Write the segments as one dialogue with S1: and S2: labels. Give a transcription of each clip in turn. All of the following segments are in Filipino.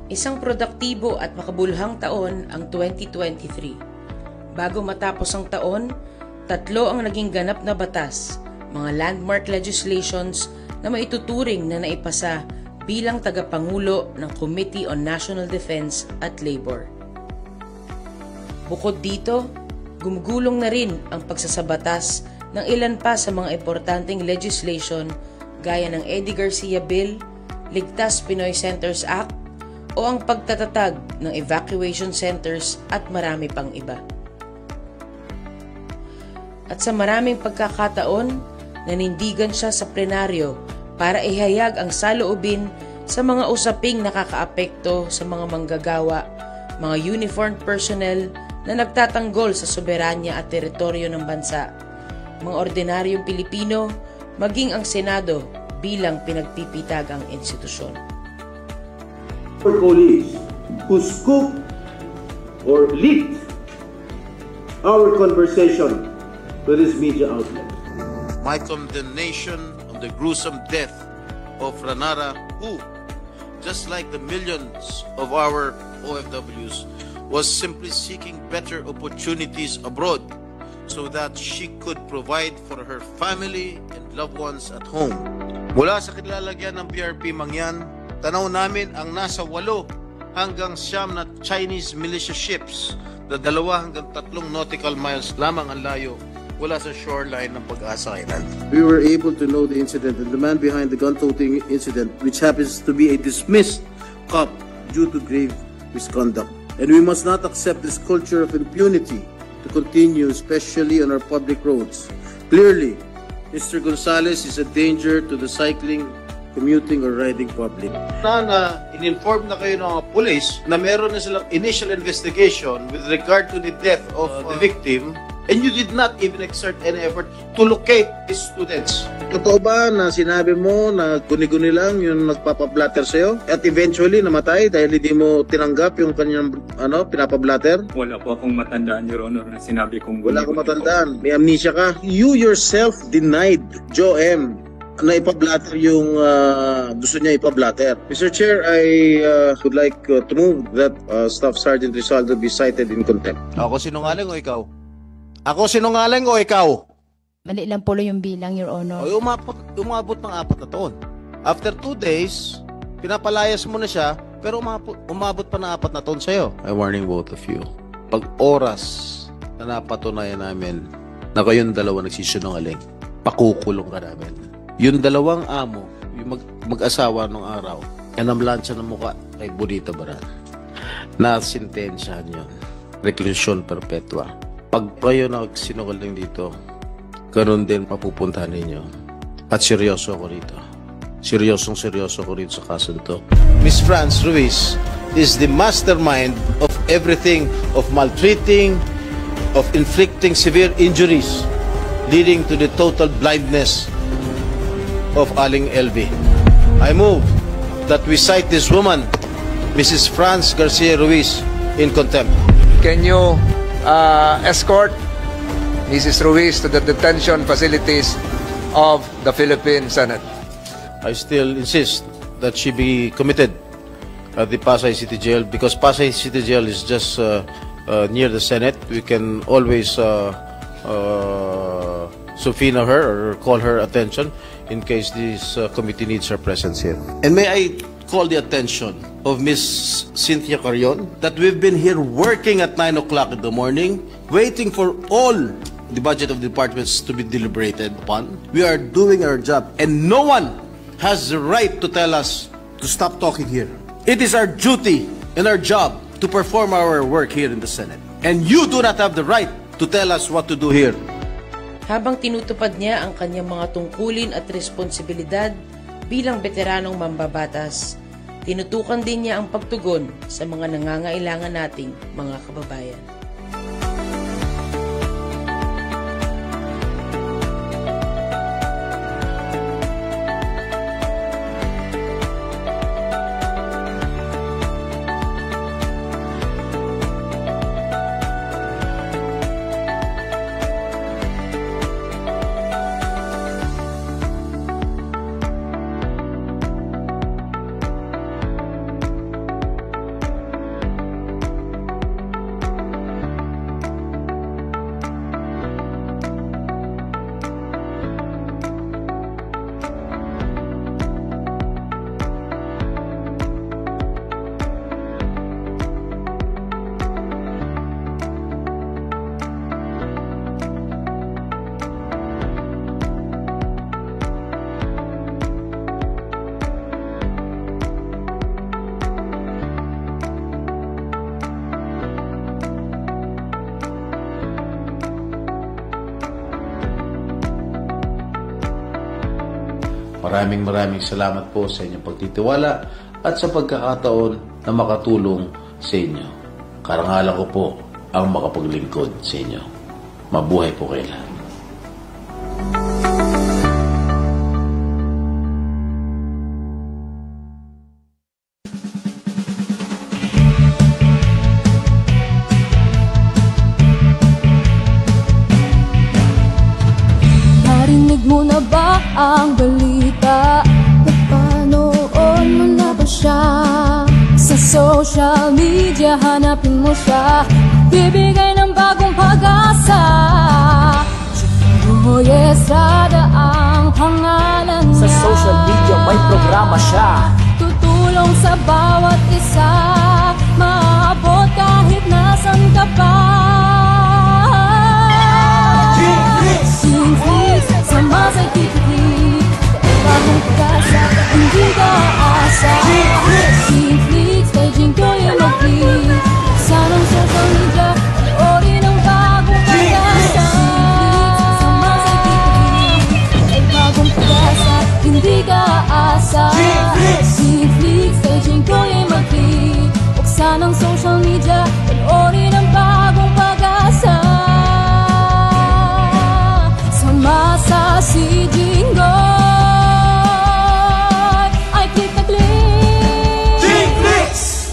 S1: Isang produktibo at makabuluhang taon ang 2023. Bago matapos ang taon, 3 ang naging ganap na batas, mga landmark legislations na maituturing na naipasa bilang tagapangulo ng Committee on National Defense at Labor. Bukod dito, gumugulong na rin ang pagsasabatas ng ilan pa sa mga importanteng legislation gaya ng Eddie Garcia Bill, Ligtas Pinoy Centers Act, o ang pagtatatag ng evacuation centers at marami pang iba. At sa maraming pagkakataon, nanindigan siya sa plenaryo para ihayag ang saloobin sa mga usaping nakakaapekto sa mga manggagawa, mga uniformed personnel na nagtatanggol sa soberanya at teritoryo ng bansa, mga ordinaryong Pilipino, maging ang Senado bilang pinagpipitagang institusyon.
S2: Colleagues who scooped or leaked our conversation to this media outlet.
S3: My condemnation of the gruesome death of Ranara, who, just like the millions of our OFWs, was simply seeking better opportunities abroad so that she could provide for her family and loved ones at home. Mula sa kinilalagyan ng PRP Mangyan, tanaw namin ang nasa 8 hanggang 9 na Chinese militia ships na 2 hanggang 3 nautical miles lamang ang layo mula sa shoreline ng Pag-asa Island.
S4: We were able to know the incident and the man behind the gun-toting incident, which happens to be a dismissed cop due to grave misconduct. And we must not accept this culture of impunity to continue, especially on our public roads. Clearly, Mr. Gonzales is a danger to the cycling, commuting, or riding public.
S3: In-inform na kayo ng mga police na meron na silang initial investigation with regard to the death of the victim, and you did not even exert any effort to locate these students.
S4: Totoo ba na sinabi mo na guni-guni lang yung nagpapablatter sa'yo at eventually namatay dahil hindi mo tinanggap yung kanyang pinapablatter?
S5: Wala po akong matandaan, Your Honor, na sinabi kong
S4: Wala akong matandaan. May amnesia ka. You yourself denied Joe M. na ipablatter yung gusto niya ipablatter. Mr. Chair, I would like to move that Staff Sergeant Rizaldo be cited in contempt.
S3: Ako sinungaling o ikaw? Ako sinungaling o ikaw?
S6: Mali lang po yung bilang, Your Honor.
S3: O umabot ng 4 na taon. After 2 days, pinapalayas mo na siya, pero umabot pa ng 4 na taon sa'yo. I warning both of you. Pag oras na napatunayan namin na kayong dalawa nagsisinungaling, pakukulong ka namin. Yung 2 amo, yung mag-asawa nung araw, namlansya ng muka kay Bonita Baran. Nasintensyahan yun. Reclusion perpetua. Pag kayo nagsinungaling dito, ganun din papupuntahan ninyo. At seryoso ako rito. Seryoso ako rito sa kaso nito. Miss Franz Ruiz is the mastermind of everything, of maltreating, of inflicting severe injuries, leading to the total blindness of Aling LV. I move that we cite this woman, Mrs. Franz Garcia Ruiz, in contempt.
S7: Can you escort Mrs. Ruiz to the detention facilities of the Philippine Senate?
S3: I still insist that she be committed at the Pasay City Jail because Pasay City Jail is just near the Senate. We can always subpoena her or call her attention in case this committee needs her presence here. And may I call the attention of Miss Cynthia Carion that we've been here working at 9 o'clock in the morning, waiting for all the budget of the departments to be deliberated upon. We are doing our job, and no one has the right to tell us to stop talking here. It is our duty and our job to perform our work here in the Senate. And you do not have the right to tell us what to do here.
S1: Habang tinutupad niya ang kanyang mga tungkulin at responsibilidad bilang veteranong mambabatas, tinutukan din niya ang pagtugon sa mga nangangailangan nating mga kababayan.
S2: Maraming salamat po sa inyong pagtitiwala at sa pagkakataon na makatulong sa inyo. Karangalan ko po ang makapaglingkod sa inyo. Mabuhay po kayo lahat.
S8: Narinig mo na ba ang balita? Napanood mo na ba siya? Sa social media hanapin mo siya, bibigay ng bagong pag-asa. Joy Estrada ang pangalan niya.
S9: Sa social media may programa siya,
S8: tutulong sa bawat isa, maabot kahit nasan ka pa. G-Flix, sama sa G-Flix, bagong pag-asa, hindi ka asa. G-Flix, kay Jingoy mag-click, sanang social media, ori ng bagong pag-asa. Sama sa G-Flix, bagong pag-asa, hindi ka asa. G-Flix, kay Jingoy mag-click, buksan ang social media, ori ng bagong pag-asa. Masa si Jingoy ay click na click.
S9: G-Flix!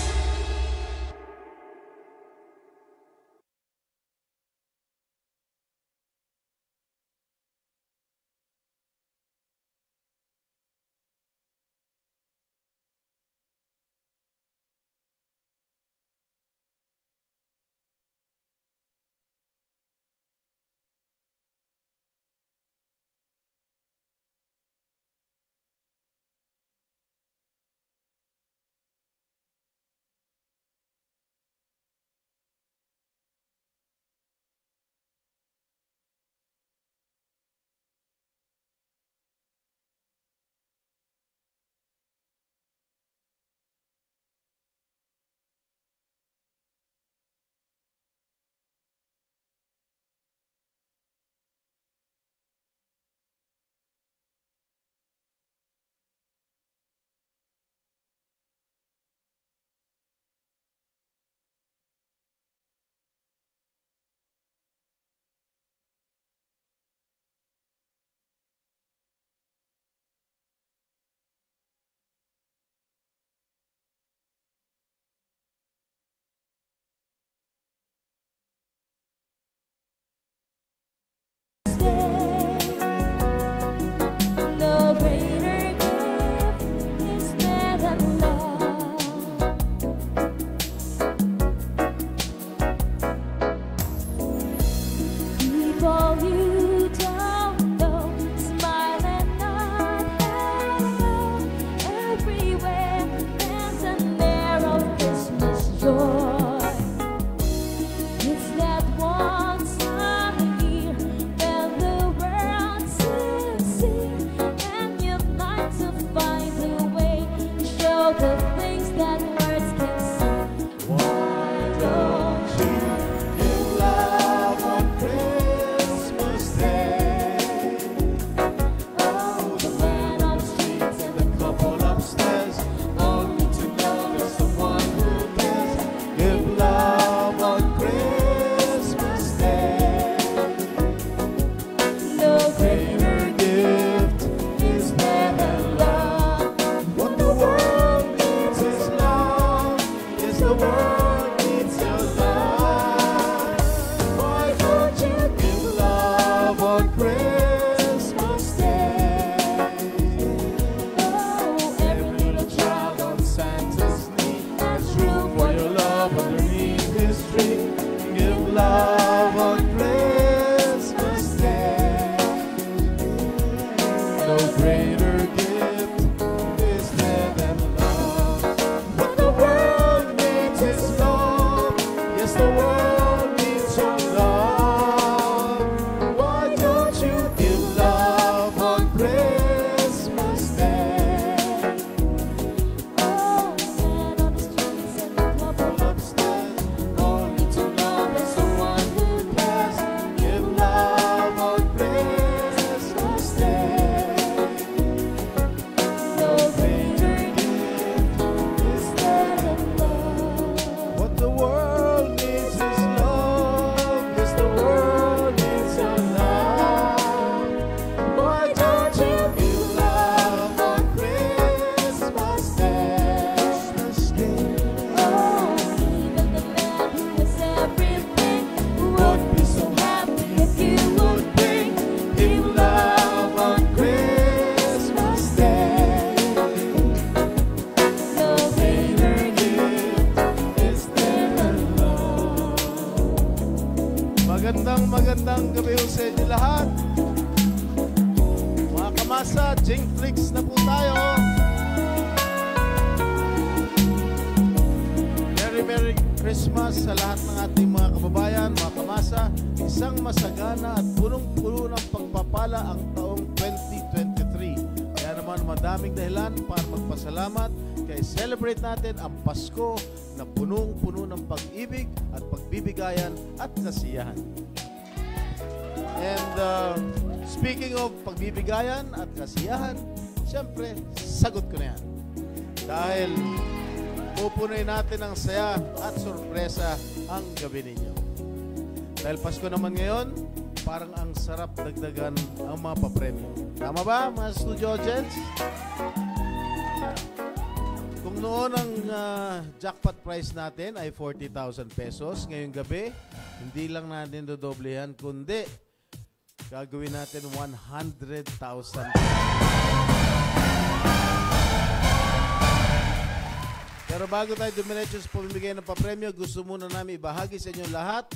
S10: kamasa, Jingflix na po tayo. Merry Christmas sa lahat ng ating mga kababayan, mga kamasa. Isang masagana at punong-puno ng pagpapala ang taong 2023. Kaya naman madaming dahilan para magpasalamat. Kaya celebrate natin ang Pasko na punong-puno ng pag-ibig at pagbibigayan at kasiyahan. And speaking of pagbibigayan at kasiyahan, siyempre, sagot ko na yan. Dahil pupunuin natin ng saya at sorpresa ang gabi ninyo. Dahil Pasko naman ngayon, parang ang sarap dagdagan ang mga papremyo. Tama ba, mga studio audience? Kung noon ang jackpot prize natin ay 40,000 pesos, ngayong gabi, hindi lang natin dodoblehan, kundi gagawin natin 100,000. Pero bago tayo dumiretso sa pamimigay ng papremyo, gusto muna namin ibahagi sa inyo lahat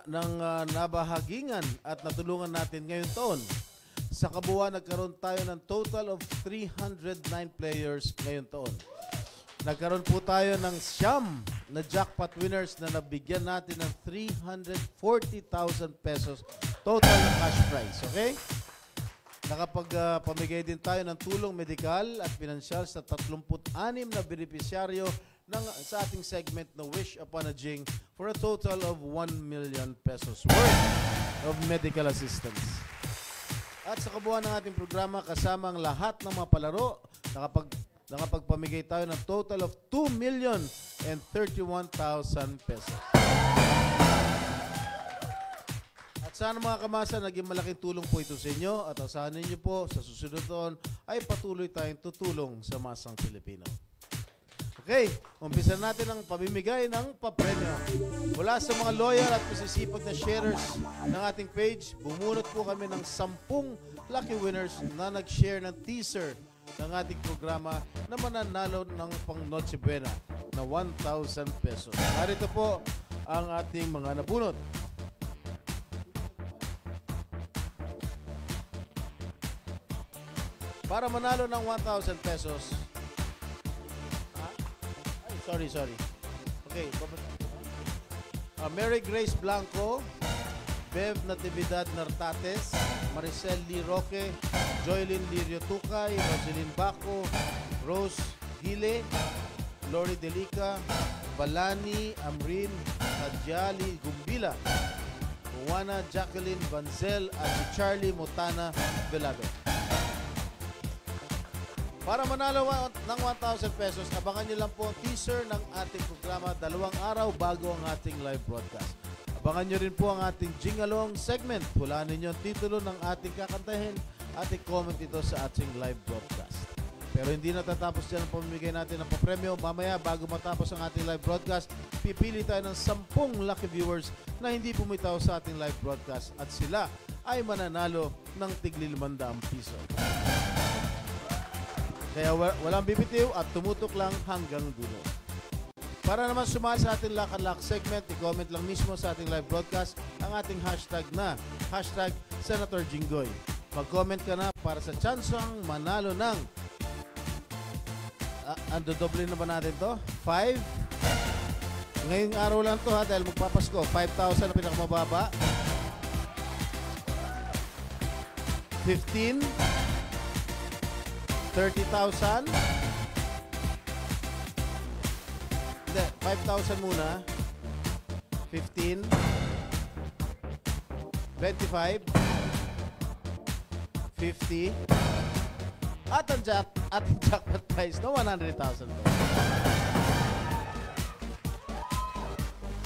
S10: ng nabahagingan at natulungan natin ngayong taon. Sa kabuuan, nagkaroon tayo ng total of 309 players ngayong taon. Nagkaroon po tayo ng 9 na jackpot winners na nabigyan natin ng 340,000 pesos total na cash prize. Okay? Nakapagpamigay din tayo ng tulong medikal at pinansyal sa 36 na benepisyaryo sa ating segment na Wish Upon a Jing for a total of 1 million pesos worth of medical assistance. At sa kabuuan ng ating programa, kasama ang lahat ng mga palaro, nakapagpamigay tayo ng total of 2,031,000 pesos. At sana mga kamasa, naging malaking tulong po ito sa inyo at asahan ninyo po sa susunod taon ay patuloy tayong tutulong sa masang Pilipino. Okay, umpisa natin ang pamimigay ng papremyo. Mula sa mga loyal at masisipag na sharers ng ating page, bumunot po kami ng 10 lucky winners na nag-share ng teaser ng ating programa na mananalo ng pang Noche Buena na 1,000 pesos. Narito po ang ating mga nabunot. Para manalo ng 1,000 pesos. Sorry. Okay. Mary Grace Blanco, Bev Natividad Nartates, Maricel Lee Roque, Joylyn Lirio Tukay, Roselyn Baco, Rose Gile, Lori Delica, Balani Amrin, Adjali Gumbila, Juana Jacqueline Banzel at si Charlie Motana Velado. Para manalo ng 1,000 pesos, abangan nyo lang po ang teaser ng ating programa 2 araw bago ang ating live broadcast. Abangan nyo rin po ang ating Jingalong segment. Hulaan ninyo ang titulo ng ating kakantahin at i-comment ito sa ating live broadcast. Pero hindi natatapos dyan ang pamimigay natin ng papremyo. Mamaya, bago matapos ang ating live broadcast, pipili tayo ng 10 lucky viewers na hindi pumitaw sa ating live broadcast at sila ay mananalo ng tigli 500 piso. Kaya walang bibitiw at tumutok lang hanggang dulo. Para naman sumali sa ating Lock and Lock segment, i-comment lang mismo sa ating live broadcast ang ating hashtag na hashtag Senator Jinggoy. Mag-comment ka na para sa tsansang manalo ng doble na ba natin to? 5? Ngayong araw lang to ha, dahil magpapasko. 5,000 na pinakamababa. 15? 30,000? Hindi, 5,000 muna. 15? 25? 50? At ang jackpot prize na 100,000.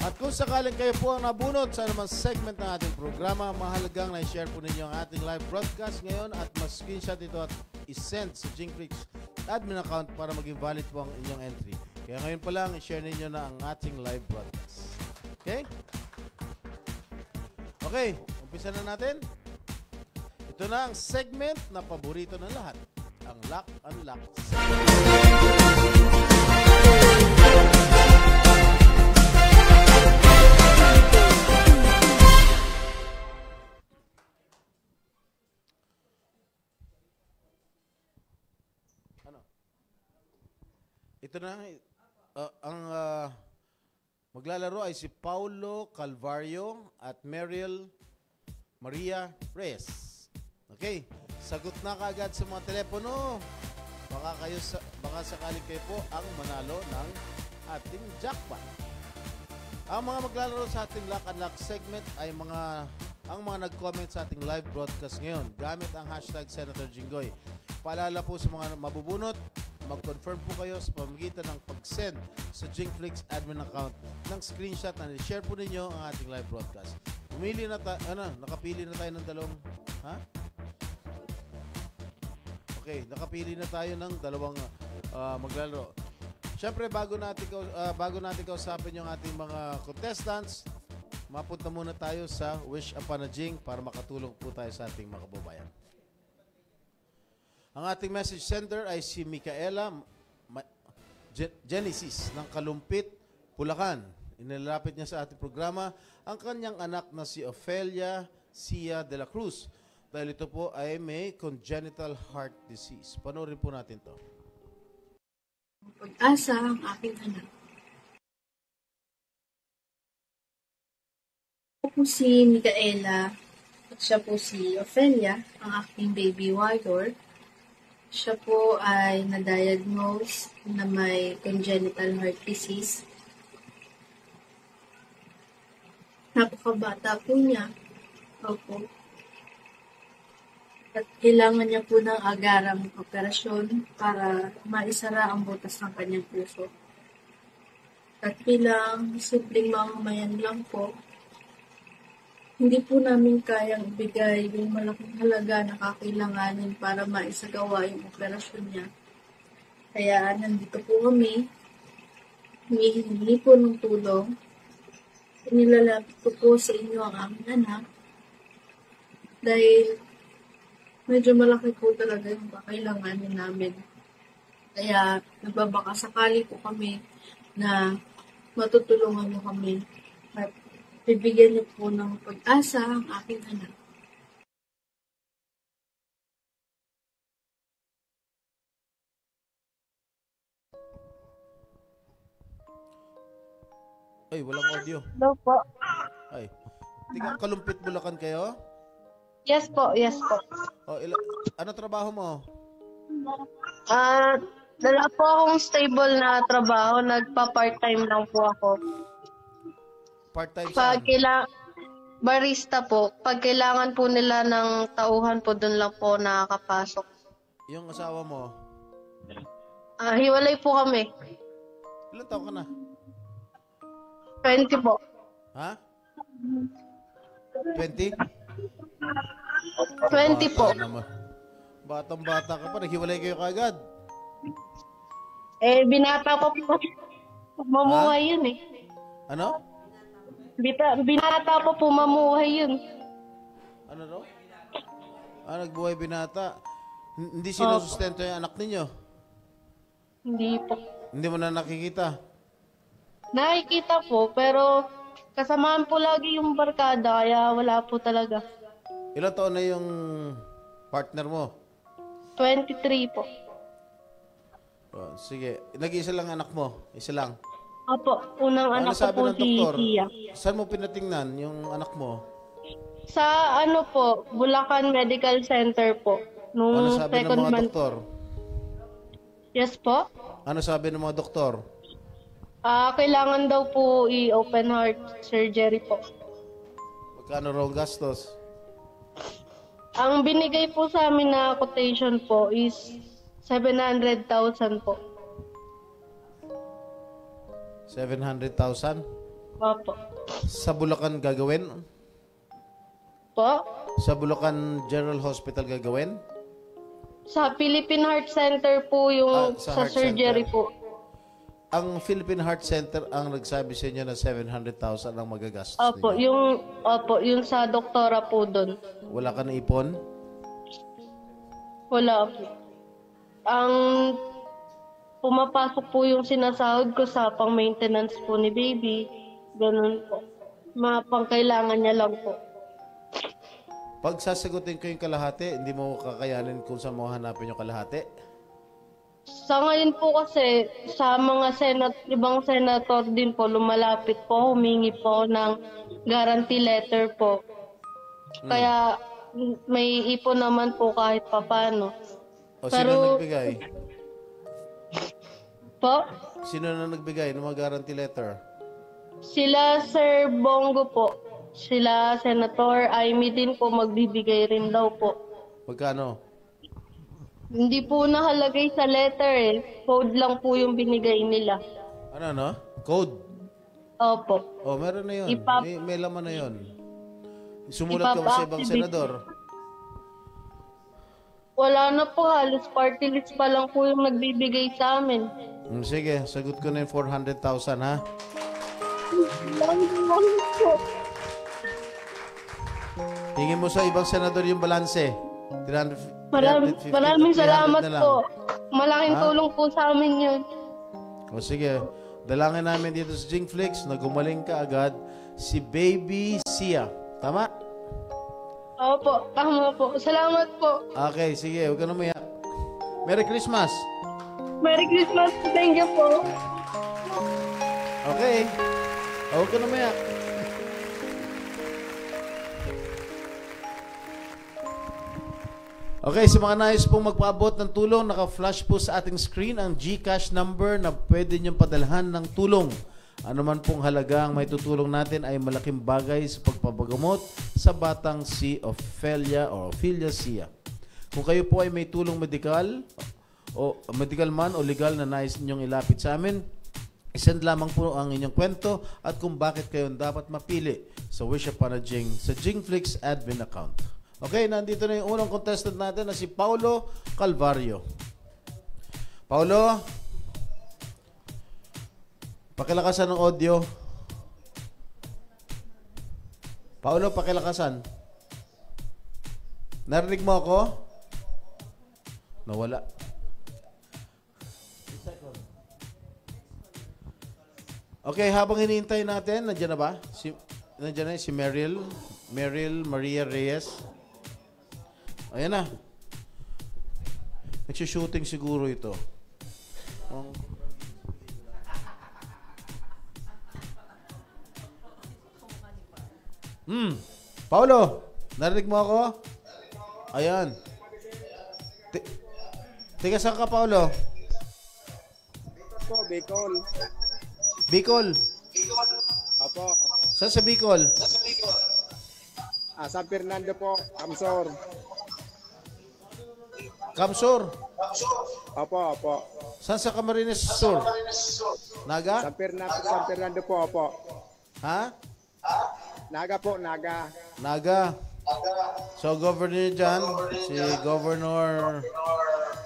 S10: At kung sakaling kayo po ang nabunot sa anumang segment ng ating programa, mahalagang na-share po ninyo ang ating live broadcast ngayon at mas-screenshot ito at isend sa Jingflix admin account para maging valid po ang inyong entry. Kaya ngayon pa lang, i-share ninyo na ang ating live broadcast. Okay? Okay, umpisa na natin. Ito na ang segment na paborito ng lahat. Ang Lock and Lock segment. Ito na, ang maglalaro ay si Paulo Calvario at Meryl Maria Reyes. Okay, sagot na kaagad sa mga telepono. Baka sakali kayo po ang manalo ng ating jackpot. Ang mga maglalaro sa ating Lock and Lock segment ay ang mga nag-comment sa ating live broadcast ngayon gamit ang hashtag Senator Jinggoy. Paalala po sa mga mabubunot, mag-confirm po kayo sa pamamagitan ng pag-send sa Jingflix admin account ng screenshot na i-share po ninyo ang ating live broadcast. Nakapili na tayo ng dalawang, Okay, nakapili na tayo ng dalawang maglalaro. Siyempre, bago natin kausapin yung ating mga contestants, mapunta muna tayo sa Wish Upon a Jing para makatulong po tayo sa ating mga kababayan. Ang ating message sender ay si Micaela Genesis ng Kalumpit, Bulacan. Inilalapit niya sa ating programa ang kanyang anak na si Ofelia Cia de la Cruz dahil ito po ay may congenital heart disease. Panoorin po natin to.
S11: Pag-asa ang aking anak. Ako po si Micaela at siya po si Ofelia, ang aking baby warrior. Siya po ay na-diagnose na may congenital heart disease. Napakabata po niya. Opo. At kailangan niya po ng agarang operasyon para maisara ang butas ng kanyang puso. At bilang simpleng mamamayan lang po, hindi po namin kayang ibigay yung malaking halaga na kakailanganin para maisagawa yung operasyon niya. Kaya nandito po kami, humihingi po ng tulong. Inilalapit ko po sa inyo ang aming anak dahil medyo malaki po talaga yung kakailanganin namin. Kaya nagbabaka sakali po kami na matutulungan niyo kami at bibigyan niyo po ng pag-asa ang aking anak.
S10: Ay, walang audio.
S11: Hello po.
S10: Ay, tiga Kalumpit, Bulacan kayo?
S11: Yes po, yes po.
S10: Oh, ano trabaho mo?
S11: Wala po akong stable na trabaho. Nagpa-part-time lang po ako.
S10: Part-time saan?
S11: Barista po. Pag kailangan po nila ng tauhan po, doon lang po nakakapasok.
S10: Yung asawa mo?
S11: Hiwalay po kami.
S10: Ilan taon ka na?
S11: 20 po.
S10: Ha? 20?
S11: 20 po.
S10: Batang-bata ka pa, naghiwalay kayo kaagad.
S11: Binata pa po. Mamuhay yun eh.
S10: Ano?
S11: Binata pa po, mamuhay yun.
S10: Ano daw? Nagbuhay binata. Hindi sinusustento yung anak ninyo?
S11: Hindi po.
S10: Hindi mo na nakikita?
S11: Nakikita po, pero kasamahan po lagi yung barkada, kaya wala po talaga.
S10: Ilan taon na yung partner mo?
S11: 23 po.
S10: Oh, sige. Nag-iisa lang anak mo? Isa lang?
S11: Opo, unang anak ko po si Tia.
S10: Saan mo pinatingnan yung anak mo?
S11: Sa Bulacan Medical Center po. Nung
S10: Ano sabi ng mga doktor?
S11: Yes po?
S10: Ano sabi ng mga doktor?
S11: Kailangan daw po i-open heart surgery po.
S10: Magkano raw gastos?
S11: Ang binigay po sa amin na quotation po is 700,000 po.
S10: 700,000?
S11: Opo.
S10: Sa Bulacan gagawin?
S11: Po?
S10: Sa Bulacan General Hospital gagawin?
S11: Sa Philippine Heart Center po yung sa surgery
S10: center.
S11: po.
S10: Ang Philippine Heart Center ang nagsabi sa inyo na 700,000 ang magagastos
S11: ninyo? Yung sa doktora po doon.
S10: Wala ka na ipon?
S11: Wala po. Ang pumapasok po yung sinasahod ko sa pang-maintenance po ni baby. Ganun po. Mga pangkailangan niya lang po.
S10: Pag sasagutin ko yung kalahati, hindi mo kakayanin kung saan mo hanapin yung kalahati?
S11: Sa ngayon po kasi, sa mga ibang senator din po, lumalapit po, humingi po ng guarantee letter po. Kaya may ipon naman po kahit papano.
S10: O sino nagbigay?
S11: Po?
S10: Sino na nagbigay ng mga guarantee letter?
S11: Sila Sir Bongo po. Sila Senator Amy din po magbibigay rin daw po.
S10: Magkano?
S11: Hindi po nakalagay sa letter eh. Code lang po yung binigay nila.
S10: Ano? Code?
S11: Opo.
S10: Oh, meron na yun. May laman na yun. Sumulat ka ba sa ibang senador?
S11: Wala na po. Halos party list pa lang po yung nagbibigay sa amin.
S10: Sige, sagot ko na yung 400,000 ha? Hingin mo sa ibang senador yung balanse.
S11: Maraming salamat po. Malaking tulong po sa amin yun.
S10: O sige, dalangin namin dito sa Jingflix na gumaling ka agad si Baby Sia. Tama?
S11: Opo, tama po. Salamat po.
S10: Okay, sige, huwag ka na umiyak. Merry Christmas!
S11: Merry Christmas! Thank you po.
S10: Okay. Huwag ka na umiyak. Okay, sa mga nais pong magpaabot ng tulong, naka-flash po sa ating screen ang GCash number na pwede niyong padalhan ng tulong. Ano man pong halaga ang may tutulong natin ay malaking bagay sa pagpapagamot sa batang si Ophelia o Ophelia Sia. Kung kayo po ay may tulong medikal o medical man o legal na nais ninyong ilapit sa amin, isend lamang po ang inyong kwento at kung bakit kayo dapat mapili sa Wish Upon a Jing sa Jingflix admin account. Okay, nandito na yung unang contestant natin na si Paulo Calvario. Paulo, pakilakasan ng audio. Paulo, pakilakasan. Narinig mo ako? Nawala. Okay, habang hinihintay natin, nandiyan na ba? Nandiyan na si Meryl Maria Reyes. Ayan na. Nagsushooting siguro ito. Paulo, narinig mo ako? Ayan. Tiga saan ka, Paulo?
S12: Bicol.
S10: Bicol?
S12: Apo.
S10: Saan sa Bicol?
S12: San Fernando po, Camsor.
S10: Camsor?
S12: Apo.
S10: Saan sa Camarines Sur? Naga?
S12: San Fernando po, apo.
S10: Ha?
S12: Naga po, Naga.
S10: Naga. So, governor dyan, si Governor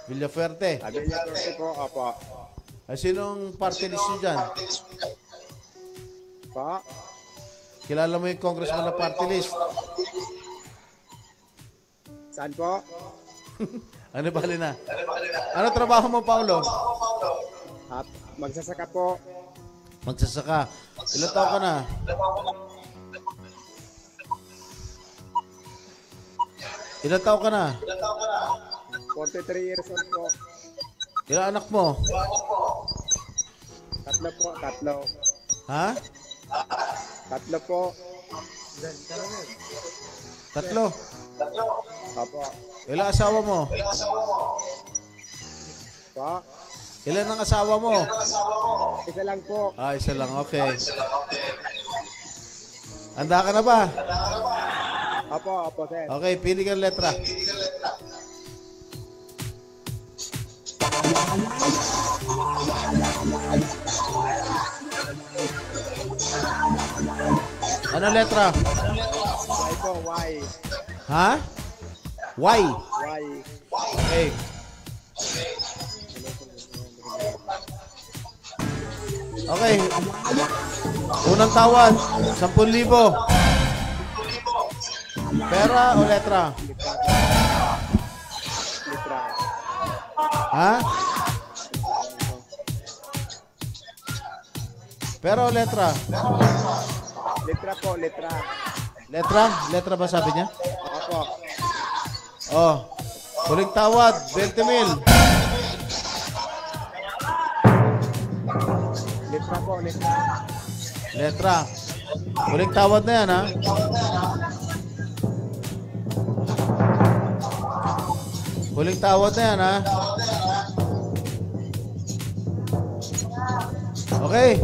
S10: Villafuerte.
S12: Villafuerte po, apo.
S10: Ay, sinong party list nyo dyan?
S12: Pa?
S10: Kilala mo yung congressman na party list?
S12: Saan po?
S10: Ano ba na? Ano trabaho mo, Paulo?
S12: Magsasaka po.
S10: Magsasaka. Ilan taon ka na? Ilan taon ka na?
S12: 43 years old po.
S10: Ilan anak mo?
S12: 3 po, 3.
S10: Ha?
S12: 3 po.
S10: 3?
S12: Apo.
S10: Ilan asawa mo?
S12: Pa?
S10: Ilan ang asawa mo?
S12: Isa lang po.
S10: Isa lang. Okay. Handa ka na ba?
S12: Apo, sir.
S10: Okay, pili ka ng letra. Ano letra?
S12: Y po, Y.
S10: Ha? Y.
S12: Y.
S10: Okay. Okay. Unang tawad, 10,000. Pera o letra?
S12: Letra.
S10: Ha? Pera o letra?
S12: Letra po, letra.
S10: Letra? Letra ba sabi niya?
S12: Opo.
S10: Huling tawad, 20,000.
S12: Letra po, letra.
S10: Letra. Huling tawad na yan, ha? Huling tawad na yan, ha? Okay.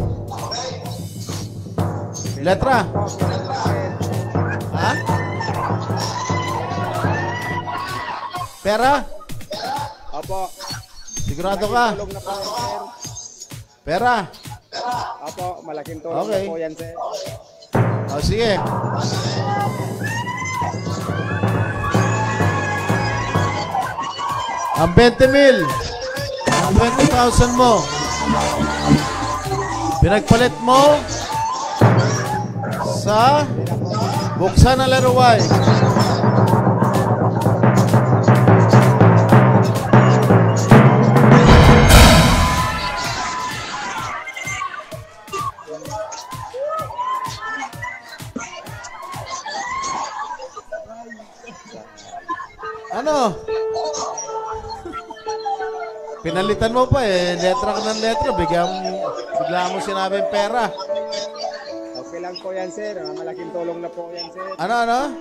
S10: Letra. Ha? Pera?
S12: Opo.
S10: Sigurado ka?
S12: Tulong na po yan, sir.
S10: Pera?
S12: Opo, malaking tulong
S10: Okay.
S12: na po yan, sir.
S10: O, sige. Ang 20,000, ang 20,000 mo, pinagpalit mo sa buksan na laro Y. Ano? Pinalitan mo pa eh. Letra ka ng letra. Bigla mo sinabing pera.
S12: Okay lang po yan, sir. Malaking tulong na po yan, sir.
S10: Ano?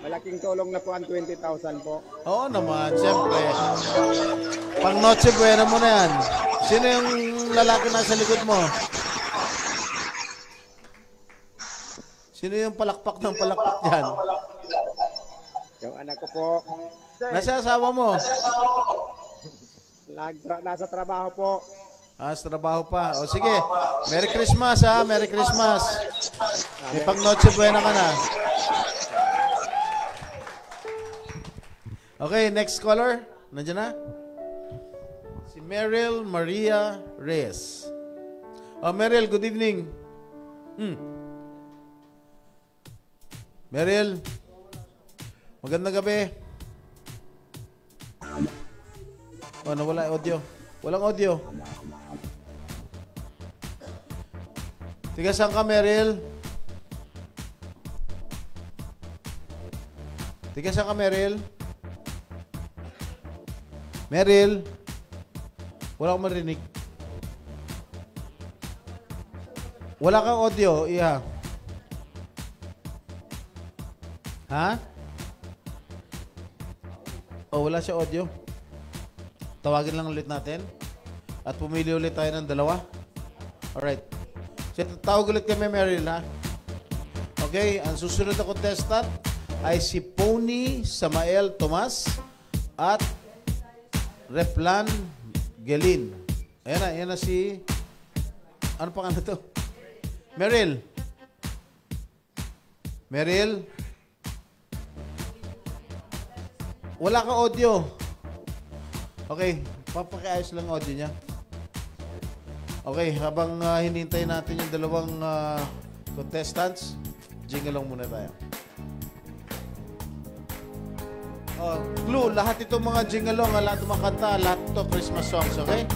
S12: Malaking tulong na po ang 20,000 po.
S10: Oo naman, siyempre. Pang Noche Buena mo na yan. Sino yung lalaki nasa likod mo? Sino yung palakpak ng palakpak dyan?
S12: Yung anak ko po.
S10: Nasa asawa mo?
S12: Nasa trabaho po.
S10: Sa trabaho pa. O sige, Merry Christmas ha, Merry Christmas. May pang Noche Buena ka na. Okay, next caller. Nandiyan na? Si Meryl Maria Reyes. Meryl, good evening. Meryl, magandang gabi. Nawala yung audio. Walang audio. Tiga saan ka, Meryl? Tiga saan ka, Meryl? Meryl? Wala akong marinig. Wala kang audio, Iha. Ha? Wala siya audio. Tawagin lang ulit natin. At pumili ulit tayo ng dalawa. Alright. So, tawag ulit kami, Meryl, ha? Okay, ang susunod na contestant ay si Pony Samael Tomas at Replan Gelin. Ayan na si... Ano pangalan to? Meryl. Meryl. Wala kang audio. Okay, papakiayos lang audio niya. Okay, habang hinintay natin yung dalawang contestants, jingle lang muna tayo. Clue, lahat itong mga jingle-ong, lahat itong mga kanta, lahat ito Christmas songs, okay?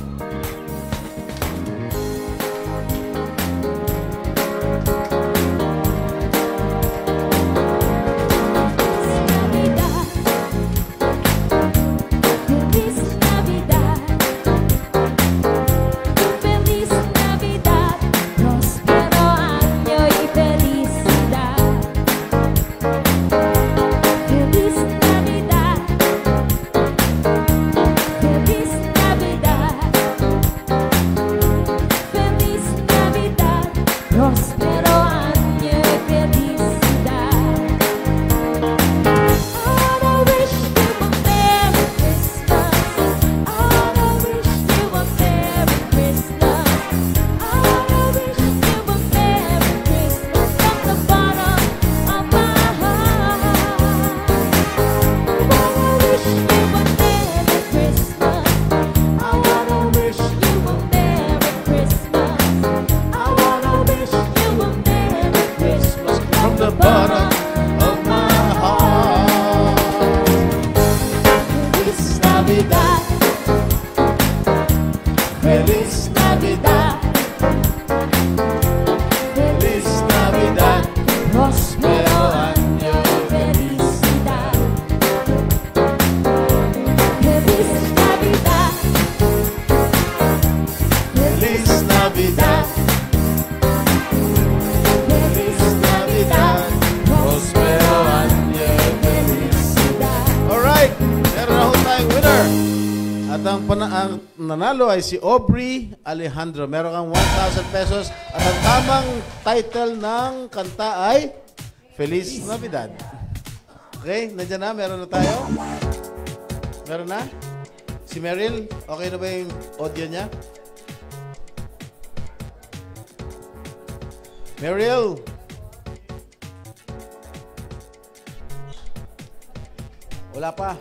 S8: Feliz Navidad. Feliz Navidad. Próspero año y felicidad. Feliz Navidad. Feliz Navidad.
S10: At ang nanalo ay si Aubrey Alejandro. Meron kang 1,000 pesos. At ang tamang title ng kanta ay Feliz Navidad. Okay, nandiyan na. Meron na tayo. Meron na? Si Meryl, okay na ba yung audio niya? Meryl! Wala pa.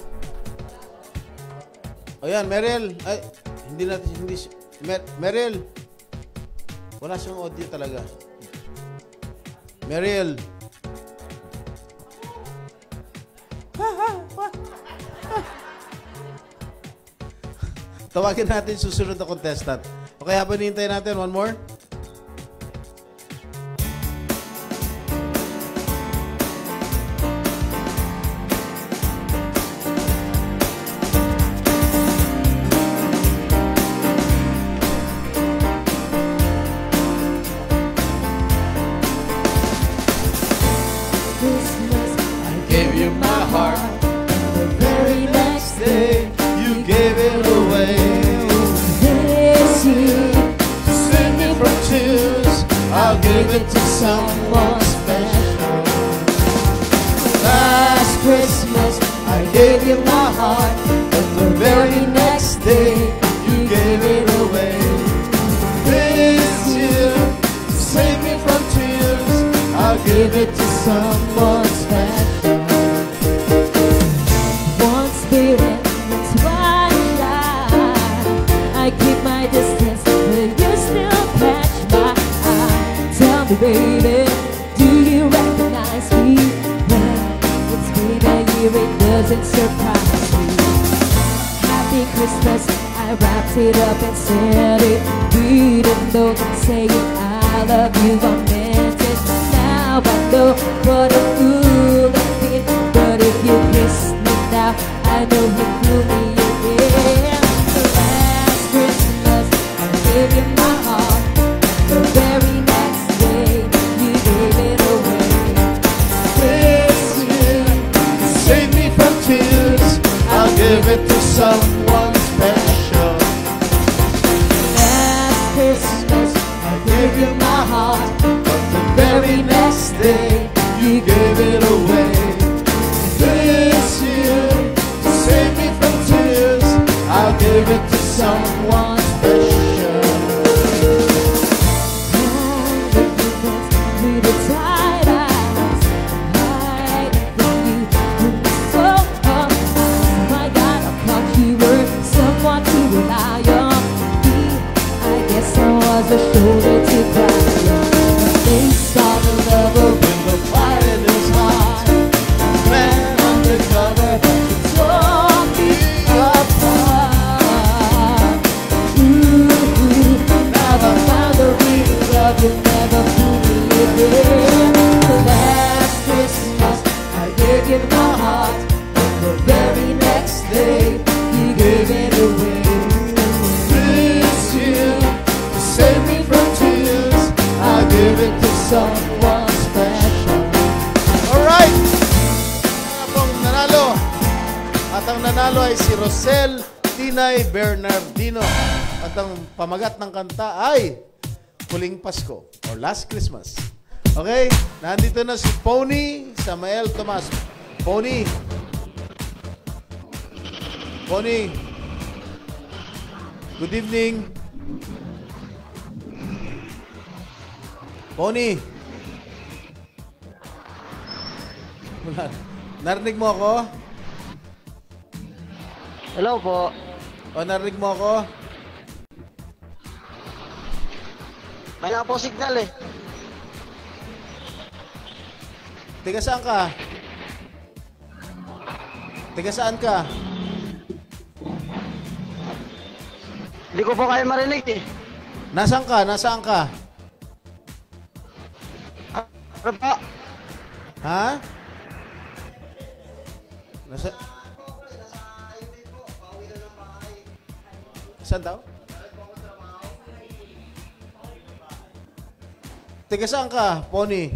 S10: O yan, Meryl. Ay, hindi Meryl. Wala siyang audio talaga. Meryl. Tawagin natin susunod na contestant. Okay, habang hinihintay natin, one more.
S8: Someone special. Last Christmas I gave you my heart, but the very next day you gave it away. This year, to save me from tears, I'll give it to someone special. Once bitten, twice shy, I keep my distance, but you still catch my eye. Tell me, baby, do you recognize me? Well, it's been a year, it doesn't surprise me. Happy Christmas, I wrapped it up and sent it. Reading notes and saying I love you, I meant it. Now I know what a fool I've been, but if you kiss me now, I know you flew me again. Last Christmas, I gave you my heart. The very next day, you gave it away. This year, to save me from tears, I'll give it to someone special. Last Christmas, I gave you my heart, but the very next day, you gave it away. This year, to save me from tears, I'll give it to someone special. A shoulder to cry on. They saw the lover when the fire in his heart. Man undercover tore me apart. Now I found the real love you never fool me again. Last Christmas I gave you my heart, and the very next day you gave it away. This year, save me from tears, I'll give it to someone special.
S10: Alright! Ang nanalo. At ang nanalo ay si Rosel Tinay Bernardino. At ang pamagat ng kanta ay Huling Pasko or Last Christmas. Okay? Nandito na si Pony Samael Tomas. Pony. Pony. Good evening. Pony. Wala. Narinig mo ako?
S13: Hello po.
S10: O, narinig mo ako?
S13: May nga po signal eh.
S10: Tiga saan ka? Tiga saan ka?
S13: Hindi ko po kayo marinig eh.
S10: Nasaan ka? Nasaan ka?
S13: Ano po?
S10: Ha? Nasa... Saan daw? Tiga saan ka, Pony?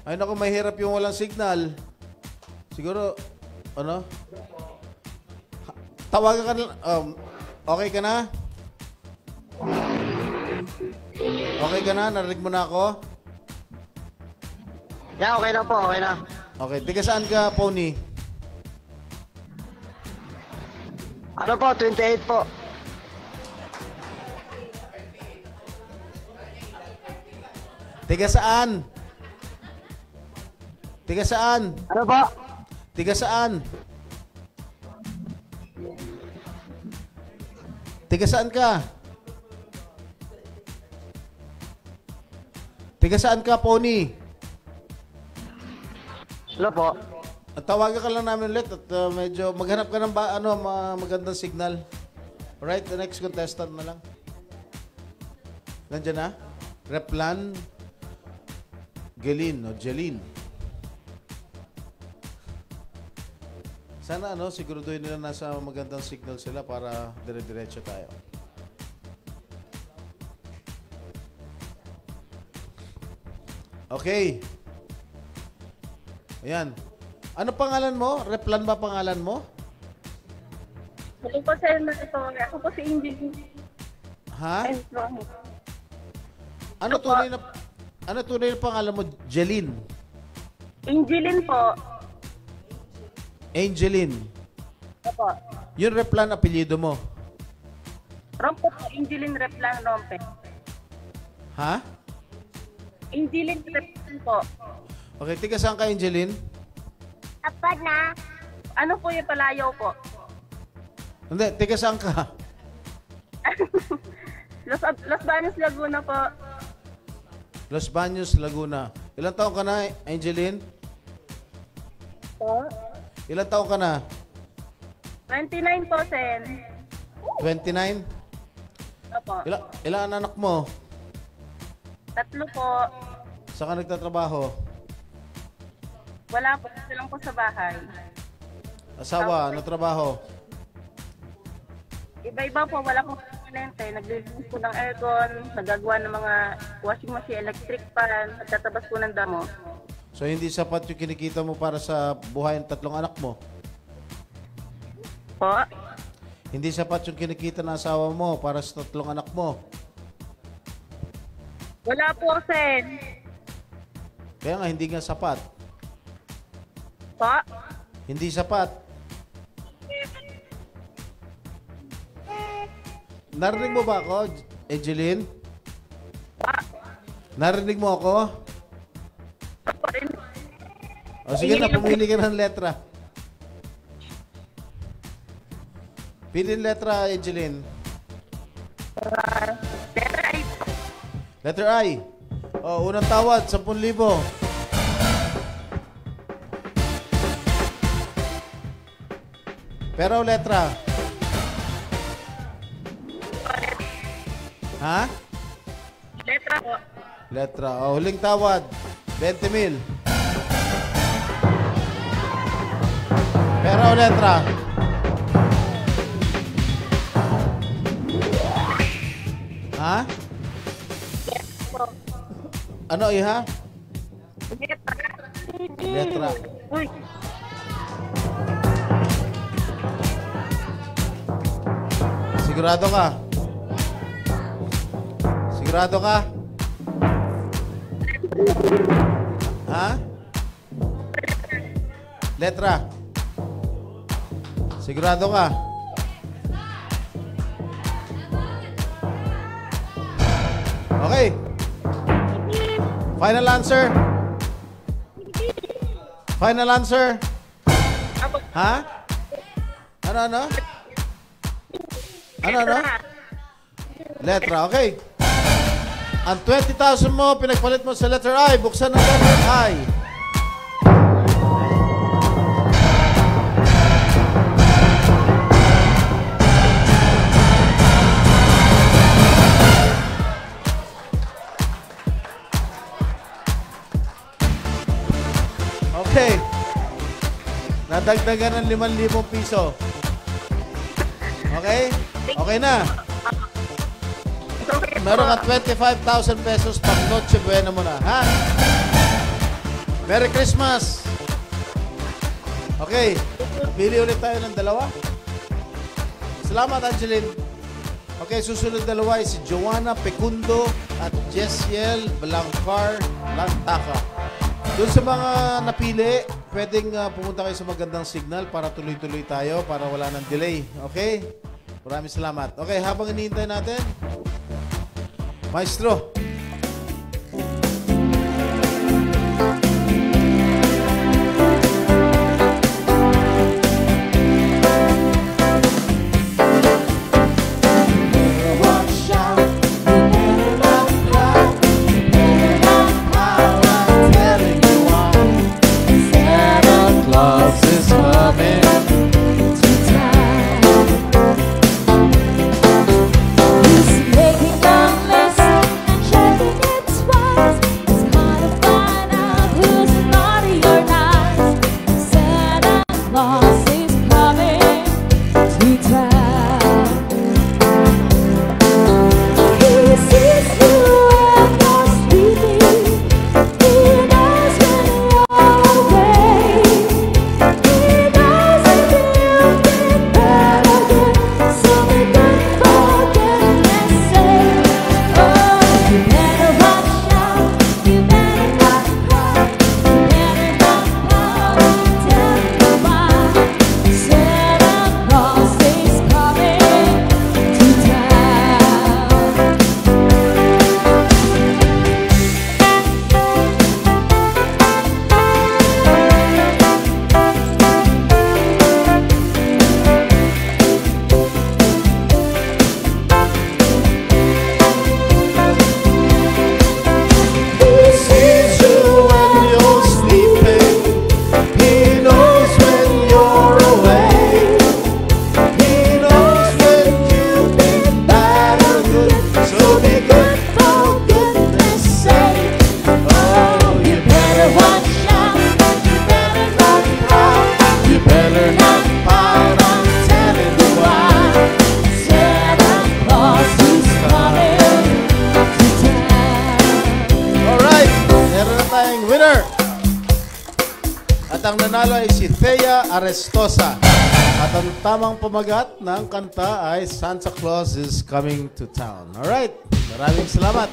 S10: Ay naku, mahirap yung walang signal. Siguro, Ano? Tawagan ka na. Okay ka na? Okay ka na? Narinig mo na ako?
S13: Yeah, okay na po, okay na.
S10: Okay, tiga saan ka, Pony?
S13: Ano po, 28 po.
S10: Tiga saan? Tiga saan?
S13: Ano po?
S10: Tiga saan? Tiga saan ka? Tiga saan ka, Pony?
S13: Hello po.
S10: At tawagan ka lang namin ulit at medyo maghanap ka ng magandang signal. Alright, the next contestant na lang. Nandiyan na? Replan Gelin o Jelin. Sana siguraduhin nila nasa magandang signal sila para dire-diretso tayo. Okay. Ayan. Ano pangalan mo? Replan ba pangalan mo?
S14: Ako po, sir. Ako po si Angel.
S10: Ha? Ano tunay na pangalan mo? Jelin?
S14: Angeline po.
S10: Angeline.
S14: Opo.
S10: Yung Replan apelyido mo?
S14: Rompe po. Angeline Replan Rompe.
S10: Ha?
S14: Angeline Replan po.
S10: Okay, tiga saan ka, Angeline?
S14: Apa na? Ano po yung Palayaw po?
S10: Hindi, tiga saan ka?
S14: Los Baños, Laguna po.
S10: Los Baños, Laguna. Ilang taon ka na, Angeline?
S14: Po?
S10: Ilang taon ka na?
S14: 29 po, Sen.
S10: 29?
S14: Opo.
S10: Ilang anak mo?
S14: 3 po.
S10: Saan ka nagtatrabaho?
S14: Wala po. Kasi lang po sa bahay.
S10: Asawa, ano trabaho?
S14: Iba-iba po. Wala pong permanente. Naglilinis po ng aircon. Nagagawa ng mga washing machine, electric fan. Nagtatabas po ng damo.
S10: So, hindi sapat yung kinikita mo para sa buhay ng 3 anak mo?
S14: Po?
S10: Hindi sapat yung kinikita ng asawa mo para sa 3 anak mo?
S14: Wala po, Sen.
S10: Kaya nga, hindi nga sapat.
S14: Po?
S10: Hindi sapat. Narinig mo ba ako, Angeline? Narinig mo ako? O sige na, pumili ka ng letra. Pili letra, Angeline.
S14: Letter I.
S10: Letter I. O, unang tawad, 10,000. Pero letra. Ha?
S14: Letra po.
S10: Letra. O, huling tawad, 20,000. Pero letra. Ha? Ano, iha? Letra.
S14: Uy.
S10: Sigurado ka? Sigurado ka? Ha? Letra. Sigurado ka? Okay. Final answer? Final answer? Ha? Ano? Ano? Letra, okay. Ang 20,000 mo, pinagpalit mo sa letter I. Buksan ang letter I. Okay. Nadagdagan ng 5,000 piso. Okay? Okay na. Meron ka 25,000 pesos pang Noche Buena mo na, ha? Merry Christmas! Okay. Pili ulit tayo ng dalawa. Salamat, Angeline. Okay, susunod dalawa ay si Joanna Pecundo at Jessiel Blancar Lantaka. Doon sa mga napili, pwedeng pumunta kayo sa magandang signal para tuloy-tuloy tayo, para wala ng delay. Okay? Maraming salamat. Okay, habang hinihintay natin, Maestro. Ang nanalo ay si Thea Arestosa. At ang tamang pamagat ng kanta ay Santa Claus is Coming to Town. Alright, maraming salamat.